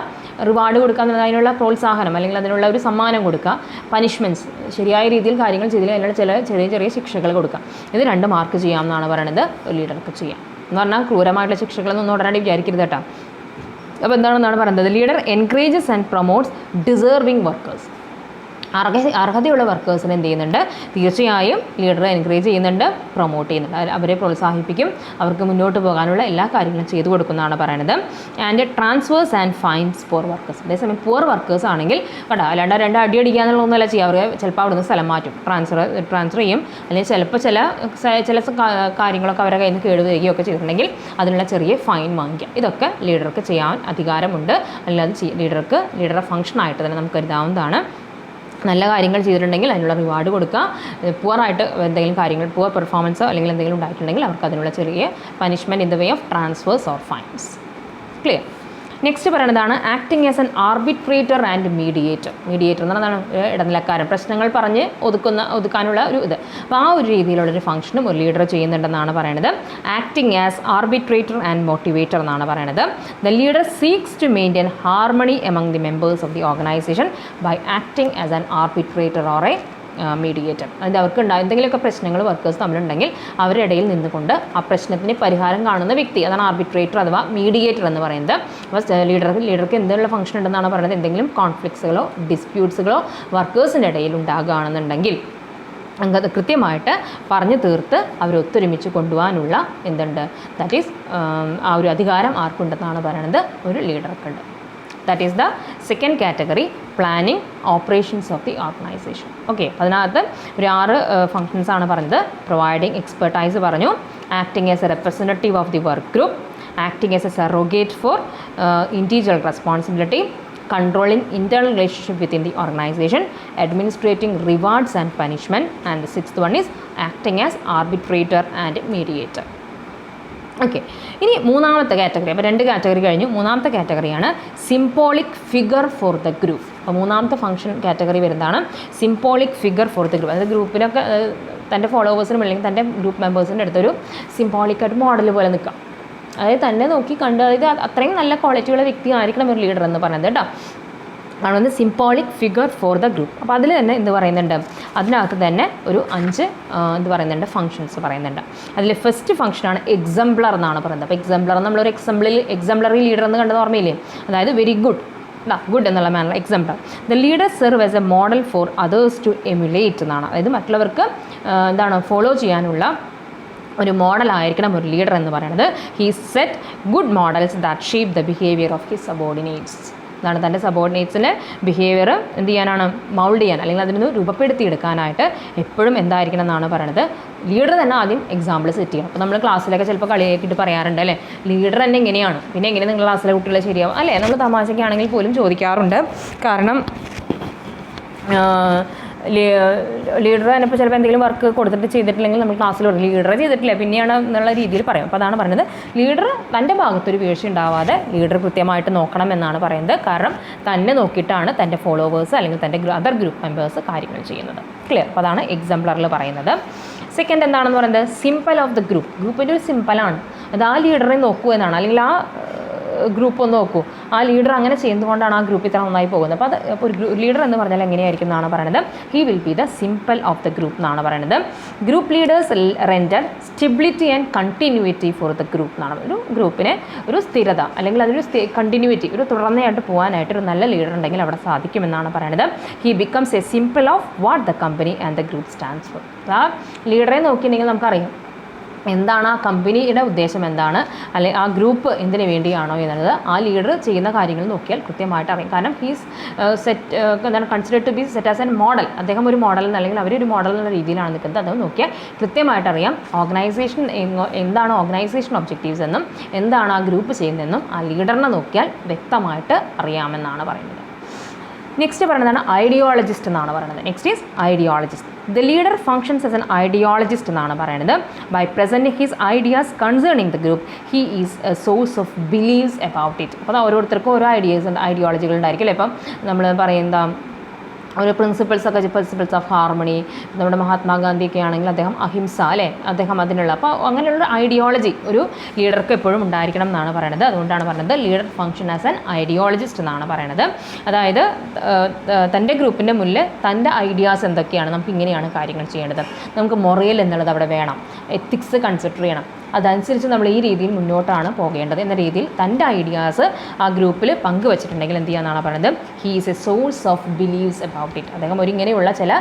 റിവാർഡ് കൊടുക്കുക എന്നുള്ളത്, അതിനുള്ള പ്രോത്സാഹനം അല്ലെങ്കിൽ അതിനുള്ള ഒരു സമ്മാനം കൊടുക്കുക. പനിഷ്മെൻറ്റ്സ്, ശരിയായ രീതിയിൽ കാര്യങ്ങൾ ചെയ്തില്ല അതിനുള്ള ചെറിയ ചെറിയ ശിക്ഷകൾ കൊടുക്കുക. ഇത് രണ്ട് മാർക്ക് ചെയ്യാമെന്നാണ് പറയുന്നത്, ലീഡർക്ക് ചെയ്യാം എന്ന് പറഞ്ഞാൽ ക്രൂരമായിട്ടുള്ള ശിക്ഷകളൊന്നും ഉടനടി വിചാരിക്കരുത് കേട്ടോ. അപ്പോൾ എന്താണെന്നാണ് പറയുന്നത്, leader encourages and promotes deserving workers. അർഹതയുള്ള വർക്കേഴ്സിനെ എന്ത് ചെയ്യുന്നുണ്ട്, തീർച്ചയായും ലീഡർ എൻകറേജ് ചെയ്യുന്നുണ്ട്, പ്രൊമോട്ട് ചെയ്യുന്നുണ്ട്, അവരെ പ്രോത്സാഹിപ്പിക്കും, അവർക്ക് മുന്നോട്ട് പോകാനുള്ള എല്ലാ കാര്യങ്ങളും ചെയ്തു കൊടുക്കുന്നതാണ് പറയുന്നത്. And transfers and fines poor workers. അതേസമയം പോർ വർക്കേഴ്സ് ആണെങ്കിൽ കേട്ടോ, അല്ലാണ്ട് രണ്ട് അടി അടിക്കാന്നുള്ളതൊന്നുമല്ല ചെയ്യുക, അവർ ചിലപ്പോൾ അവിടുന്ന് സ്ഥലം മാറ്റും, ട്രാൻസ്ഫർ ചെയ്യും, അല്ലെങ്കിൽ ചിലപ്പോൾ ചില കാര്യങ്ങളൊക്കെ അവരുടെ കയ്യിൽ നിന്ന് കേടുവരികയോ ഒക്കെ ചെയ്തിട്ടുണ്ടെങ്കിൽ അതിനുള്ള ചെറിയ ഫൈൻ വാങ്ങിക്കാം. ഇതൊക്കെ ലീഡർക്ക് ചെയ്യാൻ അധികാരമുണ്ട്, അല്ലെങ്കിൽ അത് ലീഡറുടെ ഫംഗ്ഷനായിട്ട് തന്നെ നമുക്ക് കരുതാവുന്നതാണ്. നല്ല കാര്യങ്ങൾ ചെയ്തിട്ടുണ്ടെങ്കിൽ അതിനുള്ള റിവാർഡ് കൊടുക്കുക, പുവറായിട്ട് എന്തെങ്കിലും കാര്യങ്ങൾ പുവർ പെർഫോമൻസോ അല്ലെങ്കിൽ എന്തെങ്കിലും ഉണ്ടായിട്ടുണ്ടെങ്കിൽ അവർക്ക് അതിനുള്ള ചെറിയ punishment in the way of transfers or fines. Clear. Next പറയുന്നതാണ് acting as an arbitrator and mediator. Mediator എന്ന് പറഞ്ഞാൽ ഇടനിലക്കാരൻ, പ്രശ്നങ്ങൾ പറഞ്ഞ് ഒതുക്കാനുള്ള ഒരു ഇത്. അപ്പോൾ ആ ഒരു രീതിയിലുള്ളൊരു ഫംഗ്ഷനും ഒരു ലീഡർ ചെയ്യുന്നുണ്ടെന്നാണ് പറയുന്നത്. Acting as arbitrator and motivator എന്നാണ് പറയുന്നത്. The leader seeks to maintain harmony among the members of the organisation by acting as an arbitrator or a mediator. അതിൻ്റെ അവർക്ക് എന്തെങ്കിലുമൊക്കെ പ്രശ്നങ്ങൾ വർക്കേഴ്സ് തമ്മിലുണ്ടെങ്കിൽ അവരുടെ ഇടയിൽ നിന്നുകൊണ്ട് ആ പ്രശ്നത്തിന് പരിഹാരം കാണുന്ന വ്യക്തി, അതാണ് ആർബിട്രേറ്റർ അഥവാ മീഡിയേറ്റർ എന്ന് പറയുന്നത്. അപ്പോൾ ലീഡർക്ക് എന്തെങ്കിലും ഫംഗ്ഷൻ ഉണ്ടെന്നാണ് പറയുന്നത്. എന്തെങ്കിലും കോൺഫ്ലിക്ട്സുകളോ ഡിസ്പ്യൂട്ട്സുകളോ വർക്കേഴ്സിൻ്റെ ഇടയിൽ ഉണ്ടാകുകയാണെന്നുണ്ടെങ്കിൽ അത് കൃത്യമായിട്ട് പറഞ്ഞു തീർത്ത് അവരൊത്തൊരുമിച്ച് കൊണ്ടുപോകാനുള്ള എന്തുണ്ട്, ദാറ്റ് ഈസ് ആ ഒരു അധികാരം ആർക്കുണ്ടെന്നാണ് പറയുന്നത്, ഒരു ലീഡർക്കുണ്ട്. That is the second category, planning operations of the organization. Okay, അതിനകത്ത് ഒരു 6 ഫങ്ഷൻസ് ആണ് പറഞ്ഞത്. പ്രൊവൈഡിങ് എക്സ്പെർട്ടൈസ് പറഞ്ഞു, acting as A representative of the work group, acting as A surrogate four individual responsibility, controlling internal relationship within the organization, administrating rewards and punishment, and the 6th one is acting as arbitrator and mediator. Okay, ഇനി മൂന്നാമത്തെ കാറ്റഗറി. അപ്പോൾ 2 കാറ്റഗറി കഴിഞ്ഞു. മൂന്നാമത്തെ കാറ്റഗറിയാണ് symbolic figure for the group. അപ്പോൾ മൂന്നാമത്തെ ഫംഗ്ഷൻ കാറ്റഗറി വരുന്നതാണ് symbolic figure for the group. അതായത് ഗ്രൂപ്പിനൊക്കെ തൻ്റെ ഫോളോവേഴ്സിനും അല്ലെങ്കിൽ തൻ്റെ ഗ്രൂപ്പ് മെമ്പേഴ്സിൻ്റെ അടുത്തൊരു സിംബോളിക്കായിട്ട് മോഡൽ പോലെ നിൽക്കാം. അതായത് തന്നെ നോക്കി കണ്ട്, അതായത് അത്രയും നല്ല ക്വാളിറ്റിയുള്ള വ്യക്തി ആയിരിക്കണം ഒരു ലീഡർ എന്ന് പറയുന്നത് കേട്ടോ. ആണ് symbolic figure for the group. അപ്പോൾ അതിൽ തന്നെ എന്ത് പറയുന്നുണ്ട്, അതിനകത്ത് തന്നെ ഒരു 5 എന്ത് പറയുന്നുണ്ട്, ഫംഗ്ഷൻസ് പറയുന്നുണ്ട്. അതിൽ ഫസ്റ്റ് ഫംഗ്ഷനാണ് എക്സംപ്ലർ എന്നാണ് പറയുന്നത്. അപ്പോൾ എക്സംപ്ലർ നമ്മളൊരു എക്സംപ്ലറി ലീഡർ എന്ന് കണ്ടത് ഓർമ്മയില്ലേ, അതായത് വെരി ഗുഡ് എന്നുള്ള manner exemplar. The leader serve as a model for others to emulate എന്നാണ്. അതായത് മറ്റുള്ളവർക്ക് എന്താണ് ഫോളോ ചെയ്യാനുള്ള ഒരു മോഡലായിരിക്കണം ഒരു ലീഡർ എന്ന് പറയുന്നത്. He set good models that shape the behaviour of his subordinates. അതാണ് തൻ്റെ സബോർഡിനേറ്റ്സിൻ്റെ ബിഹേവിയർ എന്ത് ചെയ്യാനാണ്, മൗൾഡ് ചെയ്യാൻ അല്ലെങ്കിൽ അതിനൊന്ന് രൂപപ്പെടുത്തിയെടുക്കാനായിട്ട് എപ്പോഴും എന്തായിരിക്കണം എന്നാണ് പറയുന്നത്, ലീഡർ തന്നെ ആദ്യം എക്സാമ്പിൾ സെറ്റ് ചെയ്യണം. അപ്പോൾ നമ്മൾ ക്ലാസ്സിലൊക്കെ ചിലപ്പോൾ കളിയാക്കിയിട്ട് പറയാറുണ്ട് അല്ലേ, ലീഡർ തന്നെ എങ്ങനെയാണ്, പിന്നെ എങ്ങനെ നിങ്ങൾ ക്ലാസ്സിലെ കുട്ടികളെ ശരിയാവും അല്ലേ, നമ്മൾ തമാശയ്ക്കാണെങ്കിൽ പോലും ചോദിക്കാറുണ്ട്. കാരണം ലീഡർ തന്നെ ഇപ്പോൾ ചിലപ്പോൾ എന്തെങ്കിലും വർക്ക് കൊടുത്തിട്ട് ചെയ്തിട്ടില്ലെങ്കിൽ നമ്മൾ ക്ലാസ്സിൽ ലീഡർ ചെയ്തിട്ടില്ല പിന്നെയാണ് എന്നുള്ള രീതിയിൽ പറയും. അപ്പോൾ അതാണ് പറയുന്നത്, ലീഡർ തൻ്റെ ഭാഗത്തൊരു വീഴ്ച ഉണ്ടാവാതെ ലീഡർ കൃത്യമായിട്ട് നോക്കണം എന്നാണ് പറയുന്നത്. കാരണം തന്നെ നോക്കിയിട്ടാണ് തൻ്റെ ഫോളോവേഴ്സ് അല്ലെങ്കിൽ തൻ്റെ അതർ ഗ്രൂപ്പ് മെമ്പേഴ്സ് കാര്യങ്ങൾ ചെയ്യുന്നത്. ക്ലിയർ. അപ്പോൾ അതാണ് എക്സാംപ്ലറിൽ പറയുന്നത്. സെക്കൻഡ് എന്താണെന്ന് പറയുന്നത്, സിമ്പിൾ ഓഫ് ദ ഗ്രൂപ്പ്. ഗ്രൂപ്പിൻ്റെ ഒരു സിമ്പിളാണ്, അത് ആ ലീഡറെ നോക്കൂ എന്നാണ്, അല്ലെങ്കിൽ ആ ഗ്രൂപ്പ് ഒന്ന് നോക്കൂ, ആ ലീഡർ അങ്ങനെ ചെയ്യുന്നതുകൊണ്ടാണ് ആ ഗ്രൂപ്പ് ഇത്ര നന്നായി പോകുന്നത്. അപ്പോൾ അത് ഇപ്പോൾ ഒരു ലീഡർ എന്ന് പറഞ്ഞാൽ എങ്ങനെയായിരിക്കും എന്നാണ് പറയുന്നത്, he will B the simple of the group എന്നാണ് പറയുന്നത്. Group leaders render stability and continuity four the group എന്നാണ്. ഒരു ഗ്രൂപ്പിന് ഒരു സ്ഥിരത അല്ലെങ്കിൽ അതൊരു കണ്ടിന്യൂറ്റി, ഒരു തുടർന്നയായിട്ട് പോകാനായിട്ട് ഒരു നല്ല ലീഡർ ഉണ്ടെങ്കിൽ അവിടെ സാധിക്കുമെന്നാണ് പറയുന്നത്. He becomes A simple of what the company and the group stands for. ആ ലീഡറെ നോക്കിയിട്ടുണ്ടെങ്കിൽ നമുക്കറിയാം എന്താണ് ആ കമ്പനിയുടെ ഉദ്ദേശം, എന്താണ് അല്ലെങ്കിൽ ആ ഗ്രൂപ്പ് എന്തിനു വേണ്ടിയാണോ എന്നുള്ളത് ആ ലീഡർ ചെയ്യുന്ന കാര്യങ്ങൾ നോക്കിയാൽ കൃത്യമായിട്ട് അറിയാം. കാരണം ഹീസ് എന്താണ് considered to be set as an model. അദ്ദേഹം ഒരു മോഡൽ അല്ലെങ്കിൽ അവരൊരു മോഡൽ എന്ന രീതിയിലാണ് നിൽക്കുന്നത്. അത് നോക്കിയാൽ കൃത്യമായിട്ട് അറിയാം ഓർഗനൈസേഷൻ എന്താണ് ഓർഗനൈസേഷൻ ഒബ്ജക്റ്റീവ്സ് എന്നും എന്താണ് ആ ഗ്രൂപ്പ് ചെയ്യുന്നതെന്നും ആ ലീഡറിനെ നോക്കിയാൽ വ്യക്തമായിട്ട് അറിയാമെന്നാണ് പറയുന്നത്. നെക്സ്റ്റ് പറയുന്നതാണ് ഐഡിയോളജിസ്റ്റ് എന്നാണ് പറയുന്നത്. Next is ideologist. The leader functions as an ideologist എന്നാണ് പറയുന്നത്. By presenting his ideas concerning the group he is a source of beliefs about it. അപ്പോൾ ഓരോരുത്തർക്കും ഓരോ ഐഡിയോളജികൾ ഉണ്ടായിരിക്കും അല്ലേ. ഇപ്പം നമ്മൾ പറയുന്ന ഒരു പ്രിൻസിപ്പിൾസ് ഓഫ് ഹാർമണി, നമ്മുടെ മഹാത്മാഗാന്ധിയൊക്കെ ആണെങ്കിൽ അദ്ദേഹം അഹിംസ അല്ലേ, അദ്ദേഹം അതിനുള്ള അപ്പോൾ അങ്ങനെയുള്ള ഐഡിയോളജി ഒരു ലീഡർക്ക് എപ്പോഴും ഉണ്ടായിരിക്കണം എന്നാണ് പറയുന്നത്. അതുകൊണ്ടാണ് പറയുന്നത് ലീഡർ ഫങ്ഷൻ ആസ് ആൻ ഐഡിയോളജിസ്റ്റ് എന്നാണ് പറയുന്നത്. അതായത് തൻ്റെ ഗ്രൂപ്പിൻ്റെ മുന്നിൽ തൻ്റെ ഐഡിയാസ് എന്തൊക്കെയാണ്, നമുക്ക് ഇങ്ങനെയാണ് കാര്യങ്ങൾ ചെയ്യേണ്ടത്, നമുക്ക് മൊറൽ എന്നുള്ളത് അവിടെ വേണം, എത്തിക്സ് കൺസിഡർ ചെയ്യണം, അതനുസരിച്ച് നമ്മൾ ഈ രീതിയിൽ മുന്നോട്ടാണ് പോകേണ്ടത് എന്ന രീതിയിൽ തൻ്റെ ഐഡിയാസ് ആ ഗ്രൂപ്പിൽ പങ്കുവച്ചിട്ടുണ്ടെങ്കിൽ എന്ത് ചെയ്യാന്നാണ് പറയുന്നത്, he is a source of beliefs about it. അദ്ദേഹം ഇങ്ങനെയുള്ള ചില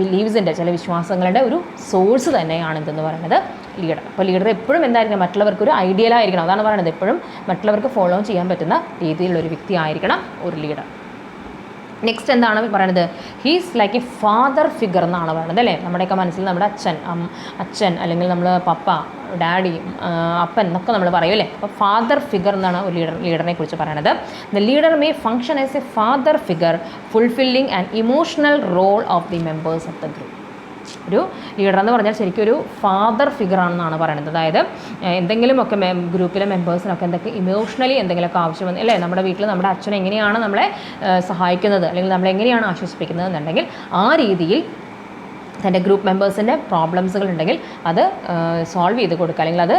ബിലീവ്സിൻ്റെ, ചില വിശ്വാസങ്ങളുടെ ഒരു സോഴ്സ് തന്നെയാണ് എന്തെന്ന് പറയുന്നത് ലീഡർ. അപ്പോൾ ലീഡർ എപ്പോഴും എന്തായിരിക്കണം, മറ്റുള്ളവർക്കൊരു ഐഡിയലായിരിക്കണം. അതാണ് പറയുന്നത്, എപ്പോഴും മറ്റുള്ളവർക്ക് ഫോളോ ചെയ്യാൻ പറ്റുന്ന രീതിയിലുള്ളൊരു വ്യക്തി ആയിരിക്കണം ഒരു ലീഡർ. നെക്സ്റ്റ് എന്താണ് പറയുന്നത്, he's like A father figure എന്നാണ് പറയുന്നത് അല്ലേ. നമ്മുടെയൊക്കെ മനസ്സിൽ നമ്മുടെ അച്ഛൻ അല്ലെങ്കിൽ നമ്മൾ പപ്പ, ഡാഡി, അപ്പൻ എന്നൊക്കെ നമ്മൾ പറയും അല്ലേ. അപ്പോൾ ഫാദർ ഫിഗർ എന്നാണ് ഒരു ലീഡറിനെ കുറിച്ച് പറയുന്നത്. The leader may function as a father figure fulfilling and emotional role of the members of the group. ഒരു ലീഡർ എന്ന് പറഞ്ഞാൽ ശരിക്കും ഒരു ഫാദർ ഫിഗറാണെന്നാണ് പറയുന്നത്. അതായത് എന്തെങ്കിലുമൊക്കെ ഗ്രൂപ്പിലെ മെമ്പേഴ്സിനൊക്കെ എന്തൊക്കെ ഇമോഷണലി എന്തെങ്കിലുമൊക്കെ ആവശ്യം വന്ന് അല്ലേ, നമ്മുടെ വീട്ടിൽ നമ്മുടെ അച്ഛൻ എങ്ങനെയാണ് നമ്മളെ സഹായിക്കുന്നത് അല്ലെങ്കിൽ നമ്മളെങ്ങനെയാണ് ആശ്വസിപ്പിക്കുന്നത് എന്നുണ്ടെങ്കിൽ ആ രീതിയിൽ തൻ്റെ ഗ്രൂപ്പ് മെമ്പേഴ്സിൻ്റെ പ്രോബ്ലംസുകൾ ഉണ്ടെങ്കിൽ അത് സോൾവ് ചെയ്ത് കൊടുക്കുക, അല്ലെങ്കിൽ അത്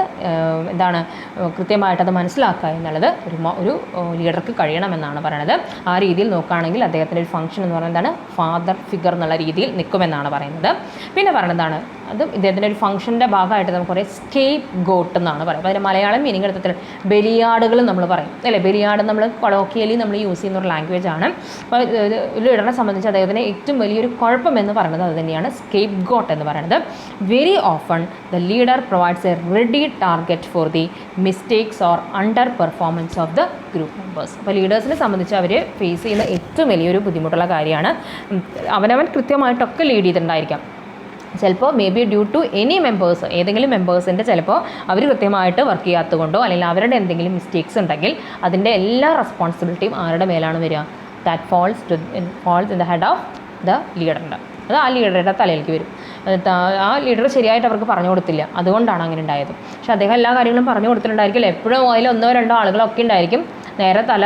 എന്താണ് കൃത്യമായിട്ടത് മനസ്സിലാക്കുക എന്നുള്ളത് ഒരു ലീഡർക്ക് കഴിയണമെന്നാണ് പറയുന്നത്. ആ രീതിയിൽ നോക്കുകയാണെങ്കിൽ അദ്ദേഹത്തിൻ്റെ ഒരു ഫംഗ്ഷൻ എന്ന് പറയുന്നത് എന്താണ്, ഫാദർ ഫിഗർ എന്നുള്ള രീതിയിൽ നിൽക്കുമെന്നാണ് പറയുന്നത്. പിന്നെ പറയുന്നതാണ് അത് ഇദ്ദേഹത്തിൻ്റെ ഒരു ഫംഗ്ഷൻ്റെ ഭാഗമായിട്ട് നമുക്ക് കുറേ സ്കേപ്പ് ഗോട്ട് എന്നാണ് പറയുന്നത്. അപ്പോൾ അതിൻ്റെ മലയാളം മീനിങ് എടുത്തിട്ട് ബലിയാടുകൾ നമ്മൾ പറയും അല്ലേ. ബലിയാട് നമ്മൾ കൊളോക്കിയലി നമ്മൾ യൂസ് ചെയ്യുന്ന ഒരു ലാംഗ്വേജ് ആണ്. അപ്പോൾ ലീഡറിനെ സംബന്ധിച്ച് അദ്ദേഹത്തിന് ഏറ്റവും വലിയൊരു കുഴപ്പം എന്ന് പറയുന്നത് അത് തന്നെയാണ് സ്കേപ്പ് ഗോട്ട് എന്ന് പറയുന്നത്. Very often the leader provides A ready target for the mistakes or under performance of the group members. അപ്പോൾ ലീഡേഴ്സിനെ സംബന്ധിച്ച് അവർ ഫേസ് ചെയ്യുന്ന ഏറ്റവും വലിയൊരു ബുദ്ധിമുട്ടുള്ള കാര്യമാണ് അവനവൻ കൃത്യമായിട്ടൊക്കെ ലീഡ് ചെയ്തിട്ടുണ്ടായിരിക്കാം, ചിലപ്പോൾ may be due to any members, ഏതെങ്കിലും മെമ്പേഴ്സിൻ്റെ ചിലപ്പോൾ അവർ കൃത്യമായിട്ട് വർക്ക് ചെയ്യാത്തത് കൊണ്ടോ അല്ലെങ്കിൽ അവരുടെ എന്തെങ്കിലും മിസ്റ്റേക്സ് ഉണ്ടെങ്കിൽ അതിൻ്റെ എല്ലാ റെസ്പോൺസിബിലിറ്റിയും ആരുടെ മേലാണ് വരിക, that falls in the head of the ലീഡറിൻ്റെ. അത് ആ ലീഡറുടെ തലയിലേക്ക് വരും. ആ ലീഡർ ശരിയായിട്ട് അവർക്ക് പറഞ്ഞു കൊടുത്തില്ല, അതുകൊണ്ടാണ് അങ്ങനെ ഉണ്ടായത്. പക്ഷെ അദ്ദേഹം എല്ലാ കാര്യങ്ങളും പറഞ്ഞു കൊടുത്തിട്ടുണ്ടായിരിക്കില്ല. എപ്പോഴും അതിൽ 1-2 ആളുകളൊക്കെ ഉണ്ടായിരിക്കും നേരെ തല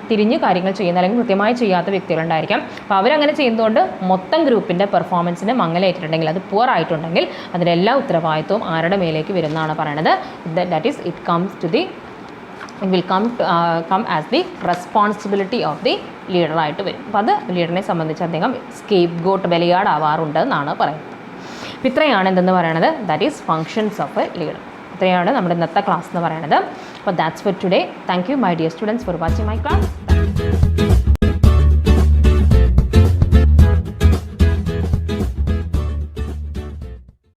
തിരിഞ്ഞ് കാര്യങ്ങൾ ചെയ്യുന്ന അല്ലെങ്കിൽ കൃത്യമായി ചെയ്യാത്ത വ്യക്തികളുണ്ടായിരിക്കാം. അപ്പോൾ അവരങ്ങനെ ചെയ്യുന്നതുകൊണ്ട് മൊത്തം ഗ്രൂപ്പിൻ്റെ പെർഫോമൻസിന് മങ്ങലേറ്റിട്ടുണ്ടെങ്കിൽ, അത് പുവർ ആയിട്ടുണ്ടെങ്കിൽ അതിൻ്റെ എല്ലാ ഉത്തരവാദിത്വവും ആരുടെ മേലേക്ക് വരുന്നതാണ് പറയണത്. That is it comes to the will come as the responsibility of the ലീഡറായിട്ട് വരും. അപ്പോൾ അത് ലീഡറിനെ സംബന്ധിച്ച് അദ്ദേഹം സ്കേപ്പ് ഗോട്ട് ബലിയാടാവാറുണ്ട് എന്നാണ് പറയുന്നത്. അപ്പോൾ ഇത്രയാണ് എന്തെന്ന് പറയുന്നത്, that is functions of a leader. ഇത്രയാണ് നമ്മുടെ ഇന്നത്തെ ക്ലാസ് എന്ന് പറയുന്നത്. അപ്പോൾ that's for today. Thank you my dear students for watching my class.